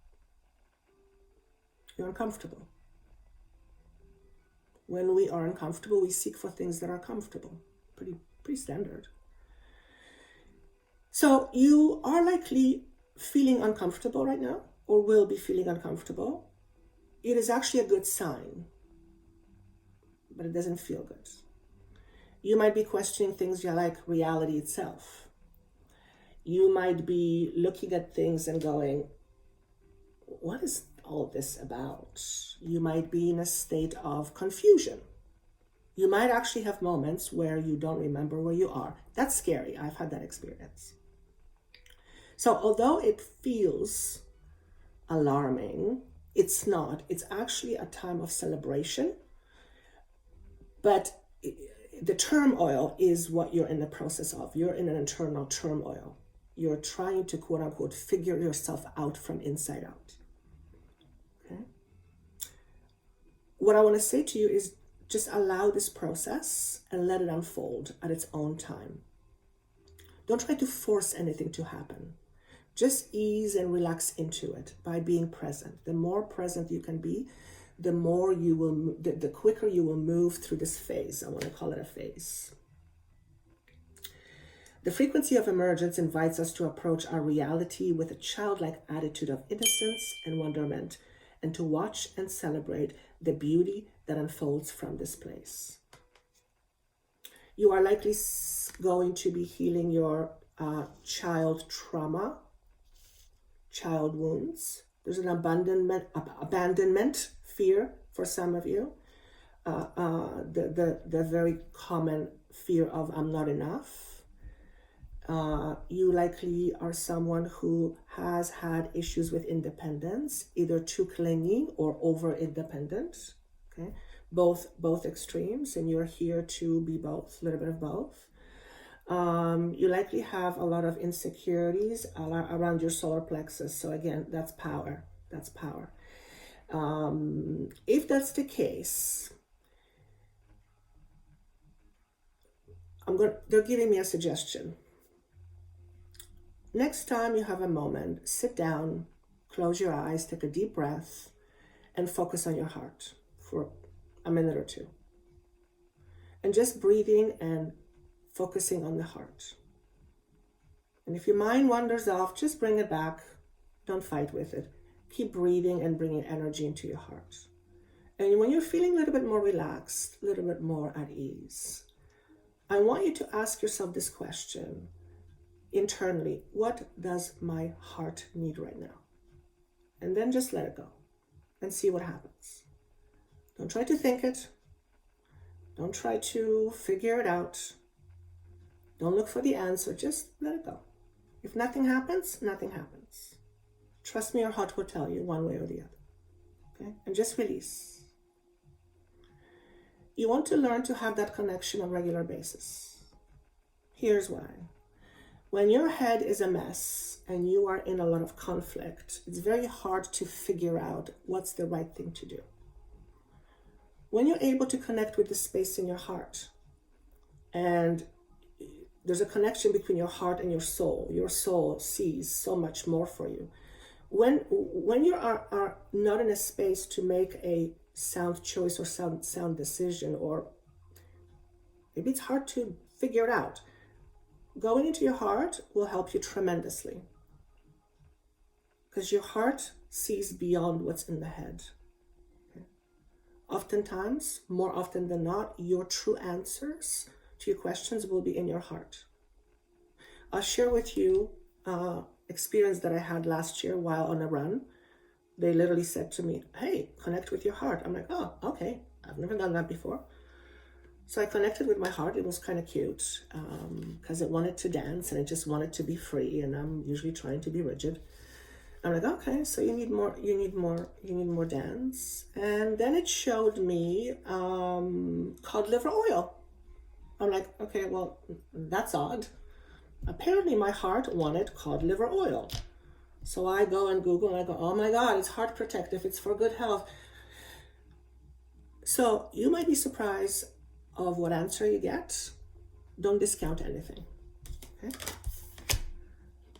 You're uncomfortable. When we are uncomfortable, we seek for things that are comfortable. Pretty standard. So you are likely feeling uncomfortable right now, or will be feeling uncomfortable. It is actually a good sign, but it doesn't feel good. You might be questioning things like reality itself. You might be looking at things and going, what is all this about? You might be in a state of confusion. You might actually have moments where you don't remember where you are. That's scary. I've had that experience. So although it feels alarming, it's not. It's actually a time of celebration. But the turmoil is what you're in the process of. You're in an internal turmoil. You're trying to, quote unquote, figure yourself out from inside out. Okay? What I want to say to you is just allow this process and let it unfold at its own time. Don't try to force anything to happen. Just ease and relax into it by being present. The more present you can be, the more you will, the quicker you will move through this phase. I want to call it a phase. The frequency of emergence invites us to approach our reality with a childlike attitude of innocence and wonderment, and to watch and celebrate the beauty that unfolds from this place. You are likely going to be healing your child trauma, child wounds. There's an abandonment fear for some of you. The very common fear of I'm not enough. You likely are someone who has had issues with independence, either too clingy or over independent. Okay, both extremes, and you're here to be both, a little bit of both. You likely have a lot of insecurities around your solar plexus. So again, that's power. That's power. If that's the case, they're giving me a suggestion. Next time you have a moment, sit down, close your eyes, take a deep breath, and focus on your heart for a minute or two. And just breathing and focusing on the heart. And if your mind wanders off, just bring it back. Don't fight with it. Keep breathing and bringing energy into your heart. And when you're feeling a little bit more relaxed, a little bit more at ease, I want you to ask yourself this question internally. What does my heart need right now? And then just let it go and see what happens. Don't try to think it. Don't try to figure it out. Don't look for the answer. Just let it go. If nothing happens, nothing happens. Trust me, your heart will tell you one way or the other. Okay? And just release. You want to learn to have that connection on a regular basis. Here's why. When your head is a mess and you are in a lot of conflict, it's very hard to figure out what's the right thing to do. When you're able to connect with the space in your heart, and there's a connection between your heart and your soul sees so much more for you. When you are not in a space to make a sound choice or sound decision, or maybe it's hard to figure it out, going into your heart will help you tremendously, because your heart sees beyond what's in the head. Okay? Oftentimes, more often than not, your true answers to your questions will be in your heart. I'll share with you experience that I had last year while on a run. They literally said to me, hey, connect with your heart. I'm like, oh, okay. I've never done that before. So I connected with my heart. It was kind of cute because it wanted to dance and it just wanted to be free. And I'm usually trying to be rigid. I'm like, okay, so you need more dance. And then it showed me cod liver oil. I'm like, okay, well, that's odd. Apparently my heart wanted cod liver oil. So I go and Google and I go, oh my God, it's heart protective. It's for good health. So you might be surprised of what answer you get. Don't discount anything. Okay?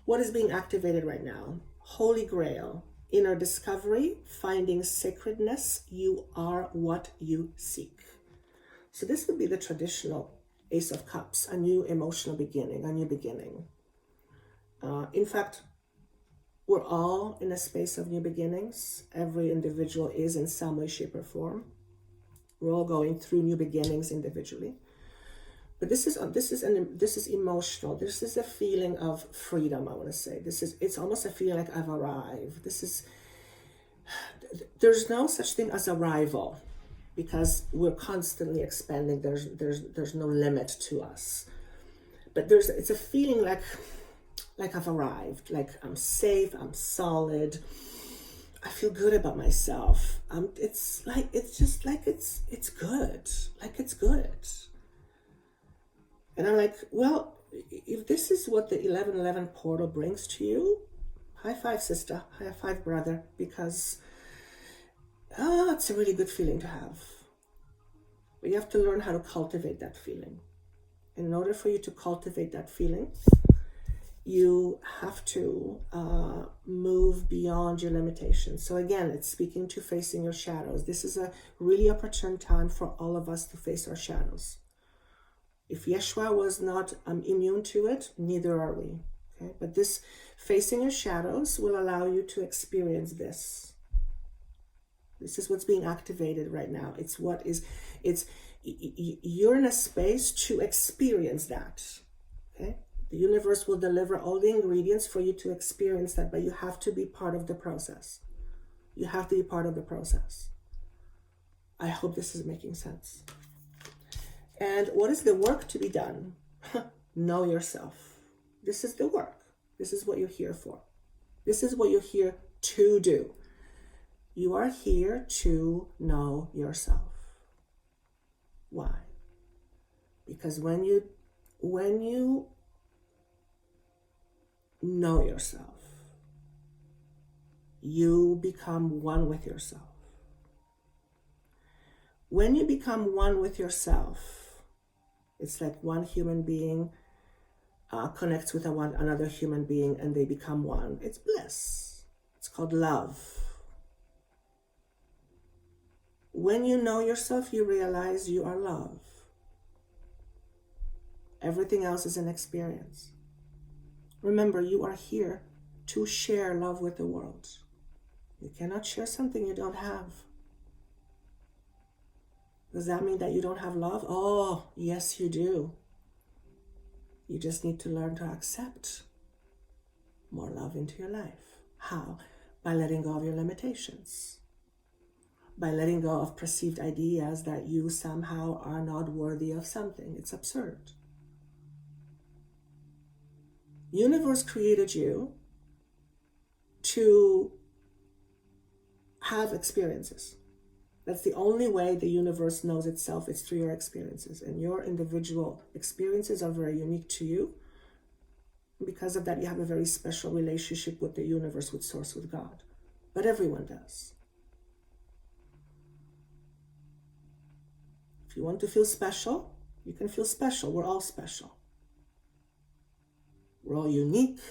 What is being activated right now? Holy Grail, inner discovery, finding sacredness. You are what you seek. So this would be the traditional Ace of Cups, a new emotional beginning, a new beginning. In fact, we're all in a space of new beginnings. Every individual is in some way, shape, or form. We're all going through new beginnings individually. But this is emotional. This is a feeling of freedom, I want to say. It's almost a feeling like I've arrived. There's no such thing as arrival, because we're constantly expanding. There's no limit to us. But it's a feeling like I've arrived, like I'm safe, I'm solid, I feel good about myself. It's good. And I'm like, well, if this is what the 1111 portal brings to you, high five, sister, high five, brother, because it's a really good feeling to have. But you have to learn how to cultivate that feeling. In order for you to cultivate that feeling, you have to move beyond your limitations. So again, it's speaking to facing your shadows. This is a really opportune time for all of us to face our shadows. If Yeshua was not immune to it, neither are we. Okay? But this facing your shadows will allow you to experience this. This is what's being activated right now. You're in a space to experience that. Okay? The universe will deliver all the ingredients for you to experience that, but you have to be part of the process. You have to be part of the process. I hope this is making sense. And what is the work to be done? Know yourself. This is the work. This is what you're here for. This is what you're here to do. You are here to know yourself. Why? Because when you know yourself, you become one with yourself. When you become one with yourself, it's like one human being connects with another human being and they become one. It's bliss. It's called love. When you know yourself, you realize you are love. Everything else is an experience. Remember, you are here to share love with the world. You cannot share something you don't have. Does that mean that you don't have love? Oh, yes, you do. You just need to learn to accept more love into your life. How? By letting go of your limitations. By letting go of perceived ideas that you somehow are not worthy of something. It's absurd. Universe created you to have experiences. That's the only way the universe knows itself, is through your experiences. And your individual experiences are very unique to you. Because of that, you have a very special relationship with the universe, with Source, with God. But everyone does. If you want to feel special, you can feel special. We're all special. We're all unique.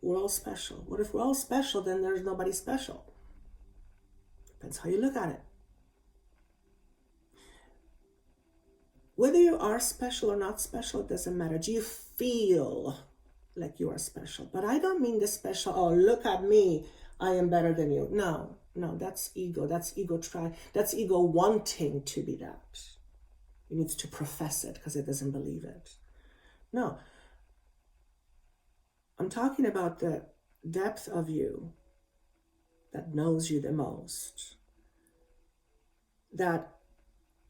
We're all special. What if we're all special, then there's nobody special? Depends how you look at it. Whether you are special or not special, it doesn't matter. Do you feel like you are special? But I don't mean the special, oh, look at me, I am better than you. No, that's ego. That's ego wanting to be that. It needs to profess it because it doesn't believe it. No. I'm talking about the depth of you that knows you the most, that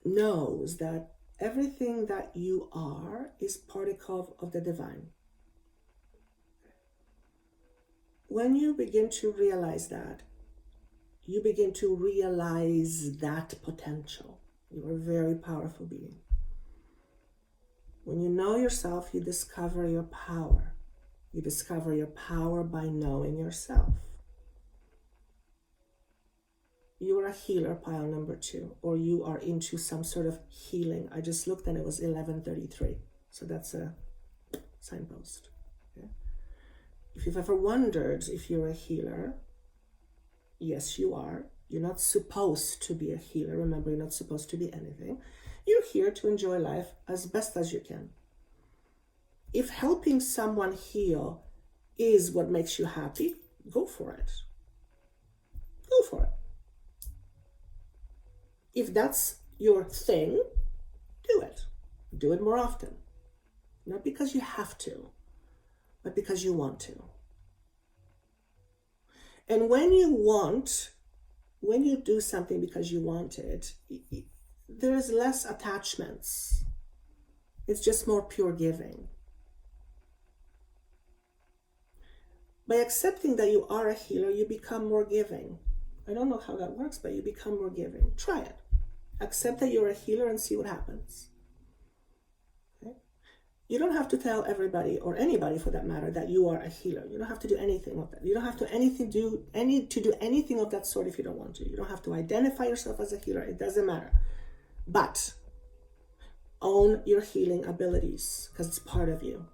knows that everything that you are is particle of the divine. When you begin to realize that, you begin to realize that potential. You are a very powerful being. When you know yourself, you discover your power. You discover your power by knowing yourself. You are a healer, pile number 2, or you are into some sort of healing. I just looked and it was 11:33. So that's a signpost. Okay? If you've ever wondered if you're a healer, yes, you are. You're not supposed to be a healer. Remember, you're not supposed to be anything. You're here to enjoy life as best as you can. If helping someone heal is what makes you happy, go for it. Go for it. If that's your thing, do it. Do it more often. Not because you have to, but because you want to. And when you do something because you want it, there's less attachments. It's just more pure giving. By accepting that you are a healer, you become more giving. I don't know how that works, but you become more giving. Try it. Accept that you're a healer and see what happens. Okay? You don't have to tell everybody, or anybody for that matter, that you are a healer. You don't have to do anything of that. You don't have to do anything of that sort if you don't want to. You don't have to identify yourself as a healer. It doesn't matter. But own your healing abilities because it's part of you.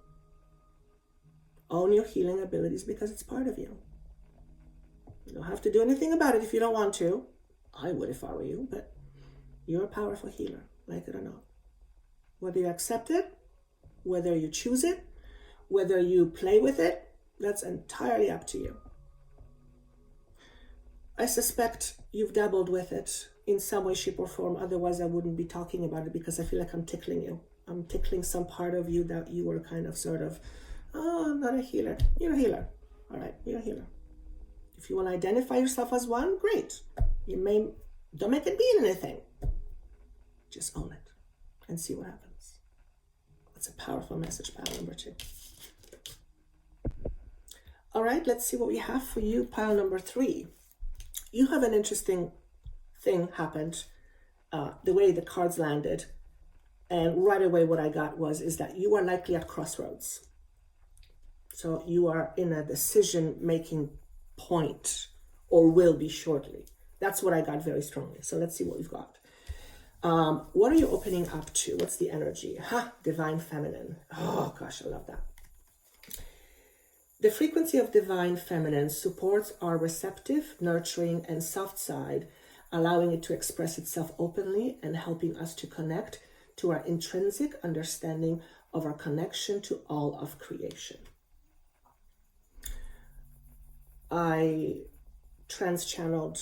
Own your healing abilities because it's part of you. You don't have to do anything about it if you don't want to. I would if I were you, but you're a powerful healer, like it or not. Whether you accept it, whether you choose it, whether you play with it, that's entirely up to you. I suspect you've dabbled with it in some way, shape, or form. Otherwise, I wouldn't be talking about it because I feel like I'm tickling you. I'm tickling some part of you that you were kind of sort of, oh, I'm not a healer. You're a healer. All right, you're a healer. If you want to identify yourself as one, great. Don't make it mean anything. Just own it and see what happens. That's a powerful message, pile number 2. All right, let's see what we have for you, pile number 3. You have an interesting thing happened, the way the cards landed. And right away what I got is that you are likely at crossroads. So you are in a decision-making point, or will be shortly. That's what I got very strongly. So let's see what we've got. What are you opening up to? What's the energy? Divine Feminine. Oh gosh, I love that. The frequency of Divine Feminine supports our receptive, nurturing, and soft side, allowing it to express itself openly and helping us to connect to our intrinsic understanding of our connection to all of creation. I trans-channeled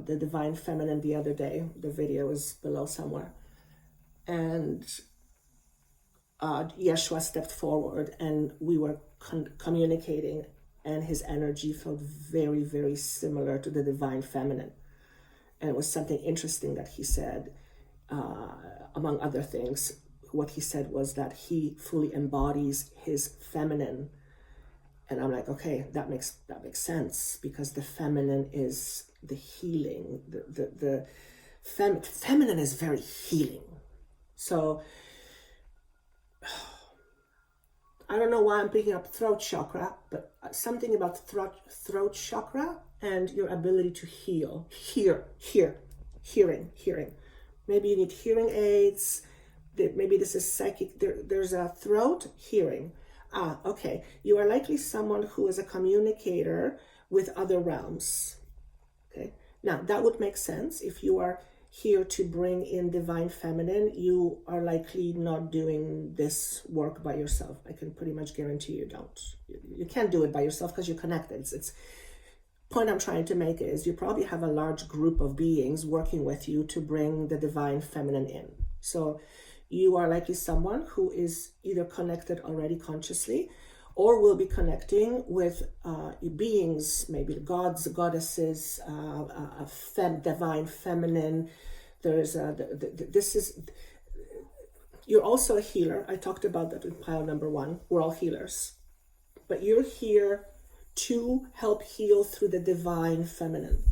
the Divine Feminine the other day. The video is below somewhere. And Yeshua stepped forward and we were communicating, and his energy felt very, very similar to the Divine Feminine. And it was something interesting that he said, among other things. What he said was that he fully embodies his feminine. And I'm like, okay, that makes sense, because the feminine is the healing. The feminine is very healing. So I don't know why I'm picking up throat chakra, but something about throat chakra and your ability to heal, hearing. Maybe you need hearing aids. Maybe this is psychic. There's a throat hearing. Okay. You are likely someone who is a communicator with other realms. Okay. Now that would make sense. If you are here to bring in Divine Feminine, you are likely not doing this work by yourself. I can pretty much guarantee you don't. You can't do it by yourself because you're connected. It's point I'm trying to make is you probably have a large group of beings working with you to bring the Divine Feminine in. So you are likely someone who is either connected already consciously or will be connecting with beings, maybe gods, goddesses, Divine Feminine. There's you're also a healer. I talked about that in pile number 1. We're all healers. But you're here to help heal through the Divine Feminine.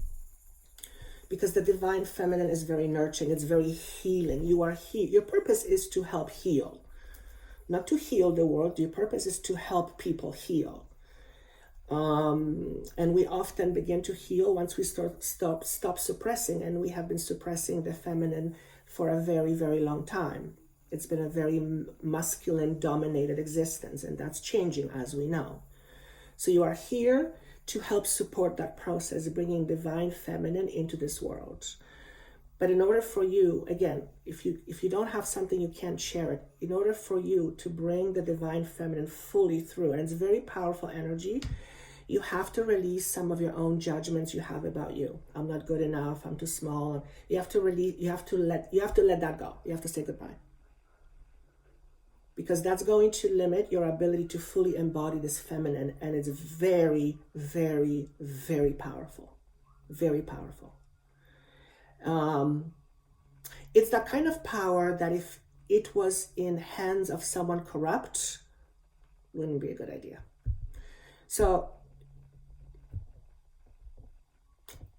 Because the Divine Feminine is very nurturing. It's very healing. Your purpose is to help heal. Not to heal the world. Your purpose is to help people heal. And we often begin to heal once we stop suppressing. And we have been suppressing the feminine for a very, very long time. It's been a very masculine dominated existence, and that's changing, as we know. So you are here to help support that process, bringing Divine Feminine into this world. But in order for you, again, if you don't have something, you can't share it. In order for you to bring the Divine Feminine fully through, and it's very powerful energy, you have to release some of your own judgments you have about you. I'm not good enough. I'm too small. You have to release. You have to let that go. You have to say goodbye, because that's going to limit your ability to fully embody this feminine, and it's very, very, very powerful. Very powerful. It's that kind of power that if it was in hands of someone corrupt, wouldn't be a good idea. So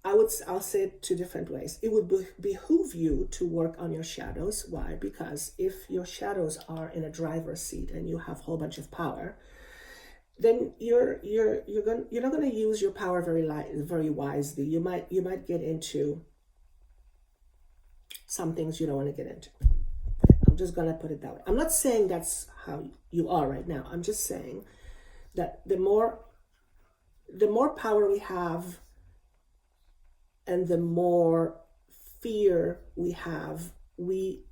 I'll say it 2 different ways. It would behoove you to work on your shadows. Why? Because if your shadows are in a driver's seat and you have a whole bunch of power, then you're not going to use your power very wisely. You might get into some things you don't want to get into. I'm just going to put it that way. I'm not saying that's how you are right now. I'm just saying that the more power we have and the more fear we have, we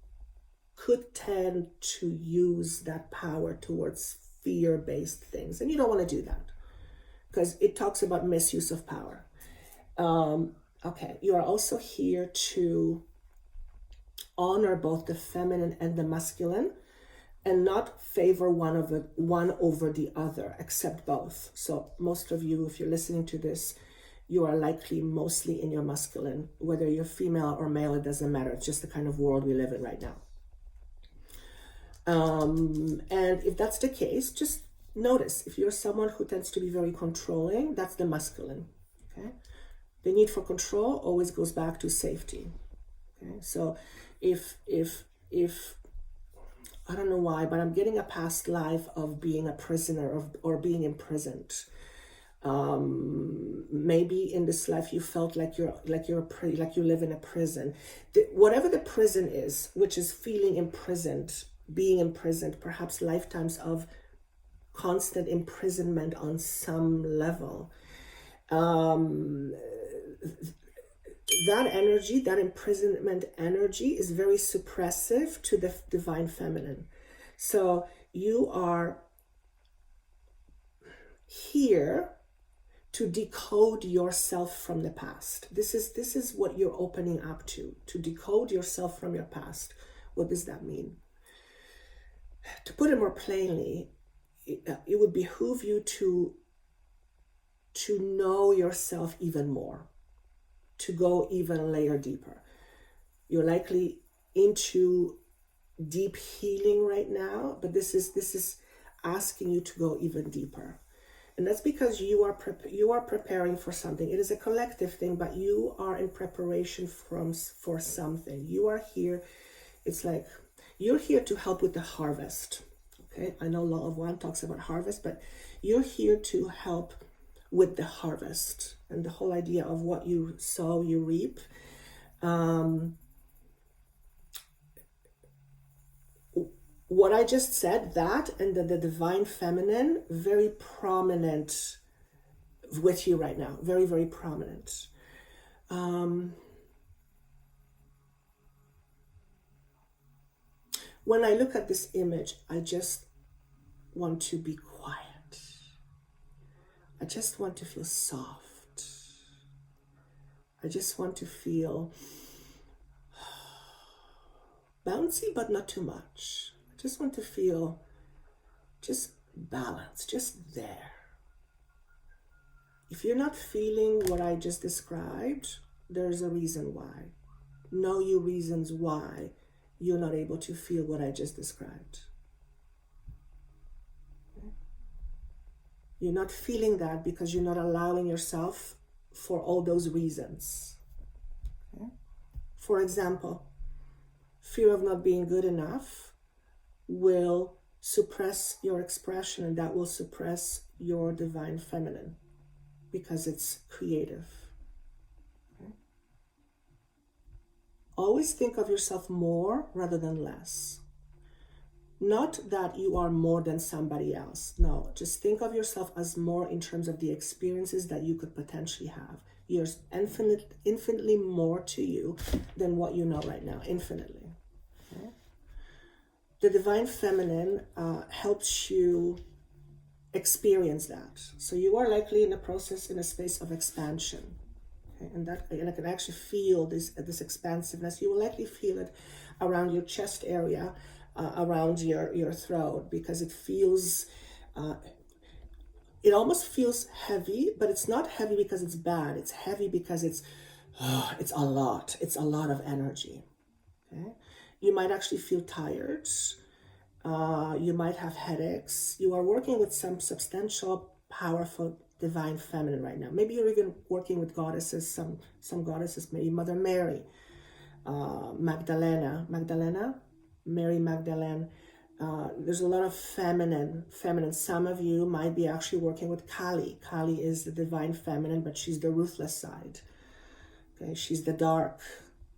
could tend to use that power towards fear-based things. And you don't want to do that, because it talks about misuse of power. Okay, you are also here to honor both the feminine and the masculine, and not favor one over the other, accept both. So most of you, if you're listening to this, you are likely mostly in your masculine. Whether you're female or male, it doesn't matter. It's just the kind of world we live in right now. And if that's the case, just notice, if you're someone who tends to be very controlling, that's the masculine. Okay, the need for control always goes back to safety. Okay, so if I don't know why, but I'm getting a past life of being a prisoner or being imprisoned. Maybe in this life you felt like you live in a prison. Whatever the prison is, which is feeling imprisoned, being imprisoned, perhaps lifetimes of constant imprisonment on some level. That energy, that imprisonment energy, is very suppressive to the Divine Feminine. So you are here to decode yourself from the past. This is what you're opening up to decode yourself from your past. What does that mean? To put it more plainly, it would behoove you to know yourself even more, to go even a layer deeper. You're likely into deep healing right now, but this is asking you to go even deeper. And that's because you are preparing for something. It is a collective thing, but you are in preparation for something. You are here. It's like you're here to help with the harvest. Okay, I know Law of One talks about harvest, but you're here to help with the harvest, and the whole idea of what you sow, you reap. What I just said, that and the divine feminine, very prominent with you right now. Very, very prominent. When I look at this image, I just want to be quiet. I just want to feel soft. I just want to feel bouncy, but not too much. I just want to feel just balanced, just there. If you're not feeling what I just described, there's a reason why. Know your reasons why you're not able to feel what I just described. Okay? You're not feeling that because you're not allowing yourself for all those reasons. Okay? For example, fear of not being good enough will suppress your expression, and that will suppress your divine feminine because it's creative. Okay? Always think of yourself more rather than less. Not that you are more than somebody else. No, just think of yourself as more in terms of the experiences that you could potentially have. There's infinitely more to you than what you know right now, infinitely. Okay? The divine feminine helps you experience that. So you are likely in a process, in a space of expansion. Okay? And I can actually feel this expansiveness. You will likely feel it around your chest area, around your throat, because it feels, it almost feels heavy, but it's not heavy because it's bad. It's heavy because it's a lot. It's a lot of energy. Okay? You might actually feel tired. You might have headaches. You are working with some substantial, powerful, divine feminine right now. Maybe you're even working with goddesses, some goddesses, maybe Mother Mary, Magdalena, Mary Magdalene. There's a lot of feminine. Some of you might be actually working with Kali. Kali is the divine feminine, but she's the ruthless side. Okay, she's the dark,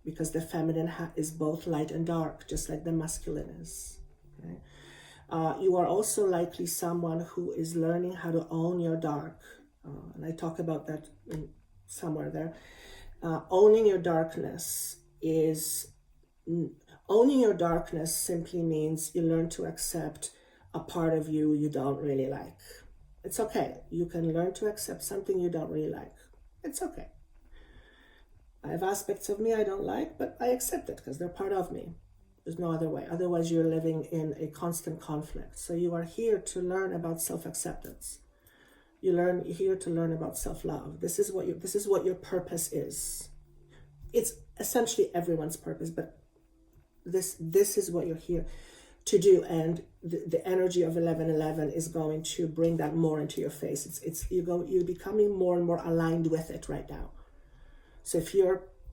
because the feminine is both light and dark, just like the masculine is. Okay? You are also likely someone who is learning how to own your dark. And I talk about that somewhere there. Owning your darkness simply means you learn to accept a part of you don't really like. It's okay. You can learn to accept something you don't really like. It's okay. I have aspects of me I don't like, but I accept it because they're part of me. There's no other way. Otherwise, you're living in a constant conflict. So you are here to learn about self-acceptance. You're here to learn about self-love. This is what your purpose is. It's essentially everyone's purpose, but this is what you're here to do. And the energy of 1111 is going to bring that more into your face. You're becoming more and more aligned with it right now. So if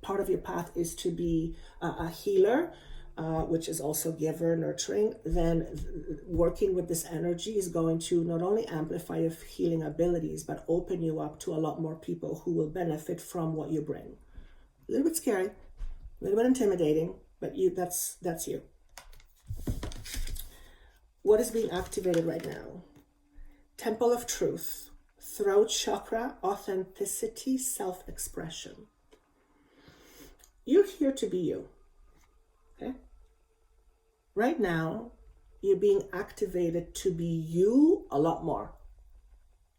part of your path is to be a healer, which is also giver, nurturing, then working with this energy is going to not only amplify your healing abilities, but open you up to a lot more people who will benefit from what you bring. A little bit scary, a little bit intimidating, but that's you. What is being activated right now? Temple of Truth, throat chakra, authenticity, self-expression. You're here to be you. Okay? Right now, you're being activated to be you a lot more.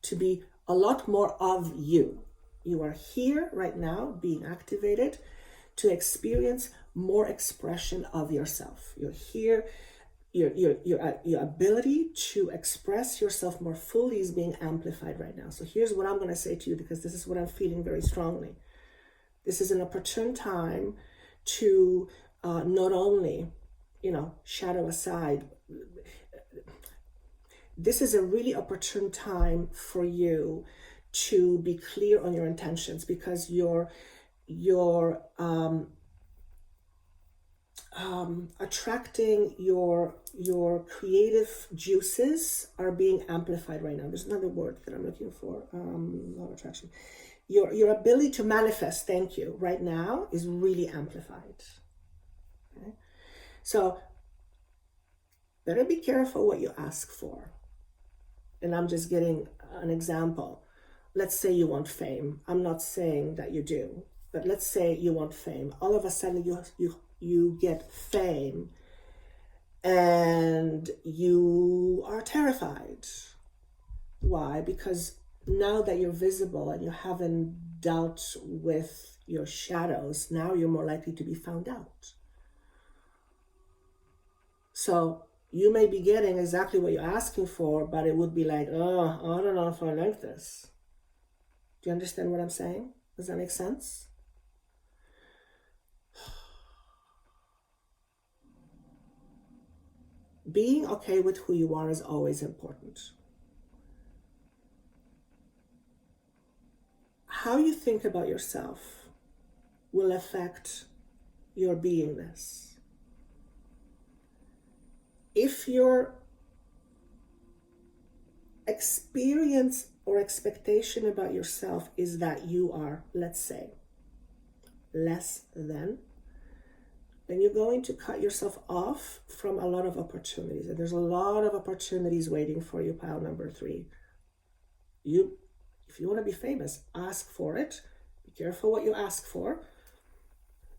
To be a lot more of you. You are here right now being activated to experience more expression of yourself. You're here, your ability to express yourself more fully is being amplified right now. So here's what I'm going to say to you, because this is what I'm feeling very strongly. This is an opportune time to not only, shadow aside. This is a really opportune time for you to be clear on your intentions, because you're attracting your creative juices are being amplified right now. There's another word that I'm looking for. Not attraction. Your ability to manifest, thank you, right now is really amplified. Okay? So better be careful what you ask for. And I'm just getting an example. Let's say you want fame. I'm not saying that you do, but let's say you want fame. All of a sudden you get fame and you are terrified. Why? Because now that you're visible and you haven't dealt with your shadows, now you're more likely to be found out. So you may be getting exactly what you're asking for, but it would be like, oh, I don't know if I like this. Do you understand what I'm saying? Does that make sense? Being okay with who you are is always important. How you think about yourself will affect your beingness. If your experience or expectation about yourself is that you are, let's say, less than, then you're going to cut yourself off from a lot of opportunities. And there's a lot of opportunities waiting for you, pile number 3. If you want to be famous, ask for it. Be careful what you ask for.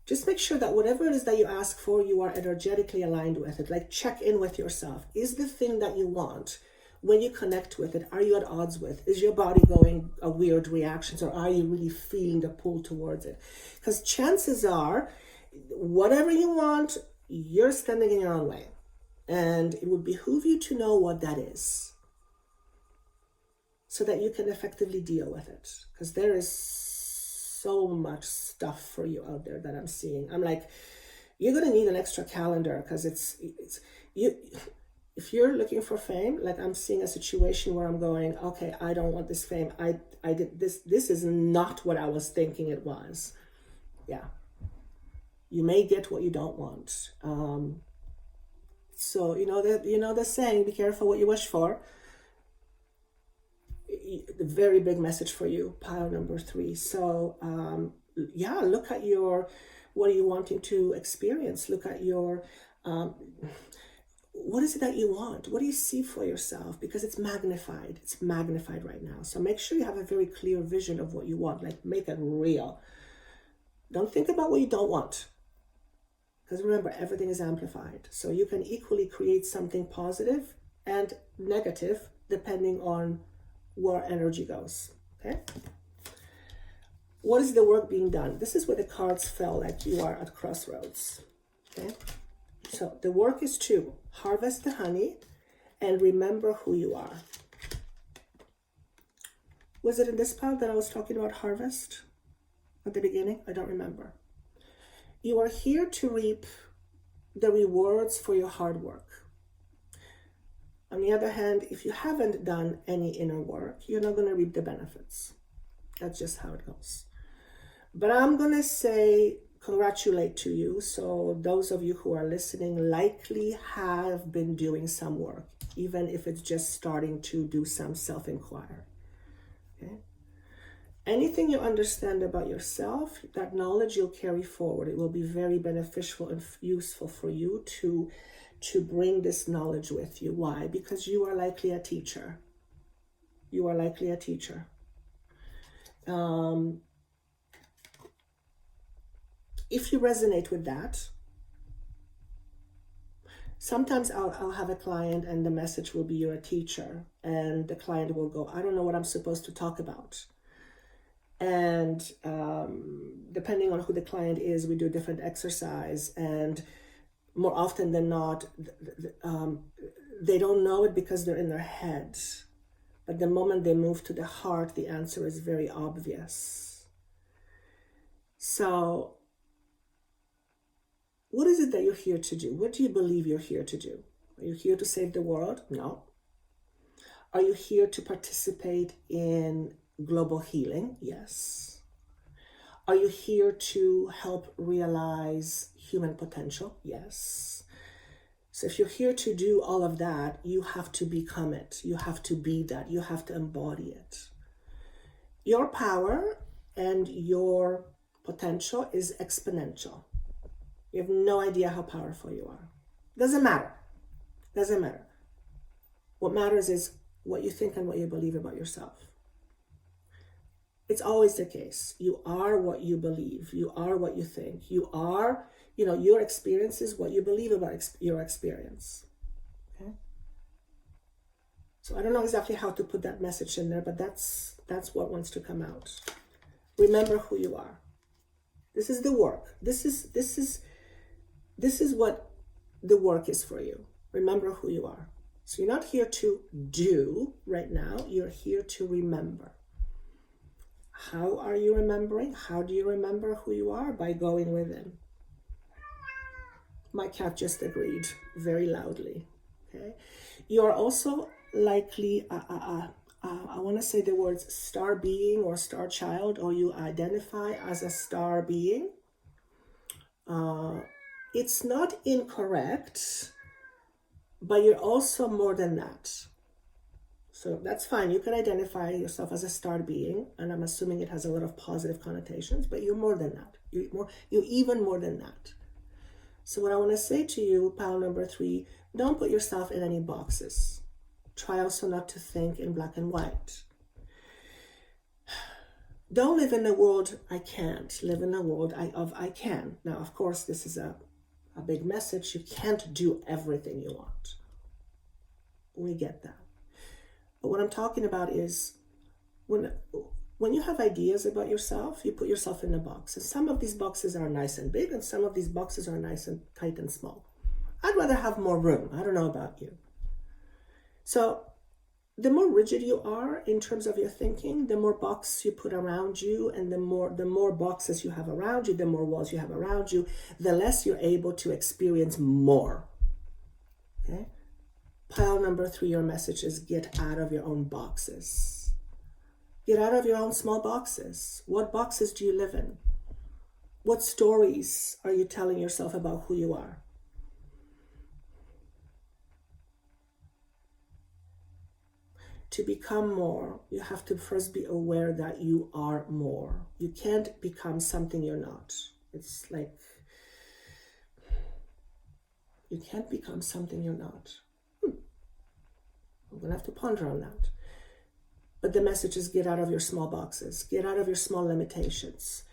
Just make sure that whatever it is that you ask for, you are energetically aligned with it. Like, check in with yourself. Is the thing that you want, when you connect with it, are you at odds with? Is your body going a weird reactions, or are you really feeling the pull towards it? Because chances are, whatever you want, you're standing in your own way. And it would behoove you to know what that is, so that you can effectively deal with it. Because there is so much stuff for you out there that I'm seeing. I'm like, you're going to need an extra calendar, because it's you. If you're looking for fame, like, I'm seeing a situation where I'm going, okay, I don't want this fame. I did this. This is not what I was thinking it was. Yeah. You may get what you don't want. So the saying, be careful what you wish for. The very big message for you, pile number 3. So look at what are you wanting to experience? Look at your what is it that you want? What do you see for yourself? Because it's magnified. It's magnified right now. So make sure you have a very clear vision of what you want. Like, make it real. Don't think about what you don't want. Because remember, everything is amplified. So you can equally create something positive and negative depending on where energy goes. Okay? What is the work being done? This is where the cards fell, like you are at crossroads. Okay? So the work is to harvest the honey and remember who you are. Was it in this part that I was talking about harvest at the beginning? I don't remember. You are here to reap the rewards for your hard work. On the other hand, if you haven't done any inner work, you're not going to reap the benefits. That's just how it goes. But I'm going to say congratulate to you. So those of you who are listening likely have been doing some work, even if it's just starting to do some self-inquiry. Okay? Anything you understand about yourself, that knowledge you'll carry forward. It will be very beneficial and useful for you to bring this knowledge with you. Why? Because you are likely a teacher. You are likely a teacher. If you resonate with that, Sometimes I'll have a client and the message will be, you're a teacher, and the client will go, I don't know what I'm supposed to talk about. And depending on who the client is, we do different exercise, and more often than not, they don't know it because they're in their head. But the moment they move to the heart, the answer is very obvious. So what is it that you're here to do? What do you believe you're here to do? Are you here to save the world? No. Are you here to participate in global healing? Yes. Are you here to help realize human potential? Yes. So if you're here to do all of that, you have to become it. You have to be that. You have to embody it. Your power and your potential is exponential. You have no idea how powerful you are. Doesn't matter. Doesn't matter. What matters is what you think and what you believe about yourself. It's always the case. You are what you believe. You are what you think. You are, your experience is what you believe about your experience. Okay? So I don't know exactly how to put that message in there, but that's what wants to come out. Remember who you are. This is the work. This is what the work is for you. Remember who you are. So you're not here to do right now. You're here to remember. How are you remembering? How do you remember who you are? By going within. My cat just agreed very loudly. Okay. You are also likely, I want to say the words star being or star child, or you identify as a star being. It's not incorrect, but you're also more than that. So that's fine. You can identify yourself as a star being, and I'm assuming it has a lot of positive connotations, but you're more than that. You're even more than that. So what I want to say to you, pile number 3, don't put yourself in any boxes. Try also not to think in black and white. Don't live in the world I can't. Live in the world of I can. Now, of course, this is a big message. You can't do everything you want. We get that. But what I'm talking about is when you have ideas about yourself, you put yourself in a box. And some of these boxes are nice and big, and some of these boxes are nice and tight and small. I'd rather have more room. I don't know about you. So the more rigid you are in terms of your thinking, the more boxes you put around you, and the more boxes you have around you, the more walls you have around you, the less you're able to experience more. Okay? Pile number 3, your message is get out of your own boxes. Get out of your own small boxes. What boxes do you live in? What stories are you telling yourself about who you are? To become more, you have to first be aware that you are more. You can't become something you're not. It's like, you can't become something you're not. I'm going to have to ponder on that. But the message is get out of your small boxes. Get out of your small limitations.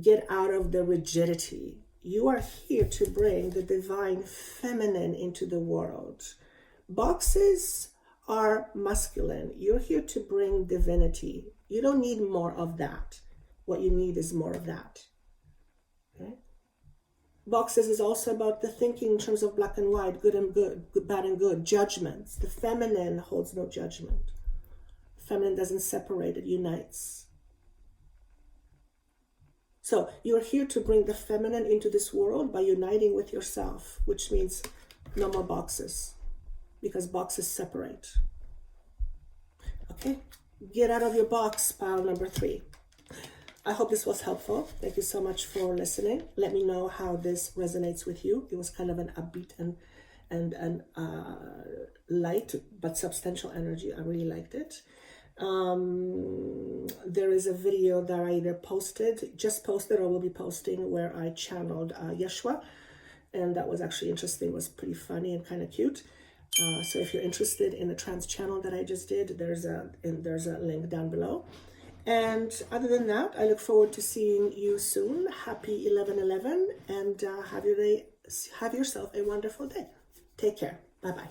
Get out of the rigidity. You are here to bring the divine feminine into the world. Boxes are masculine. You're here to bring divinity. You don't need more of that. What you need is more of that. Okay? Boxes is also about the thinking in terms of black and white, good and good, bad and good, judgments. The feminine holds no judgment. The feminine doesn't separate, it unites. So you're here to bring the feminine into this world by uniting with yourself, which means no more boxes, because boxes separate. Okay? Get out of your box, pile number 3. I hope this was helpful. Thank you so much for listening. Let me know how this resonates with you. It was kind of an upbeat and light but substantial energy. I really liked it. There is a video that I either just posted or will be posting, where I channeled Yeshua, and that was actually interesting. It was pretty funny and kind of cute. So if you're interested in the trance channel that I just did, there's a link down below. And other than that, I look forward to seeing you soon. Happy 11/11, and have yourself a wonderful day. Take care. Bye-bye.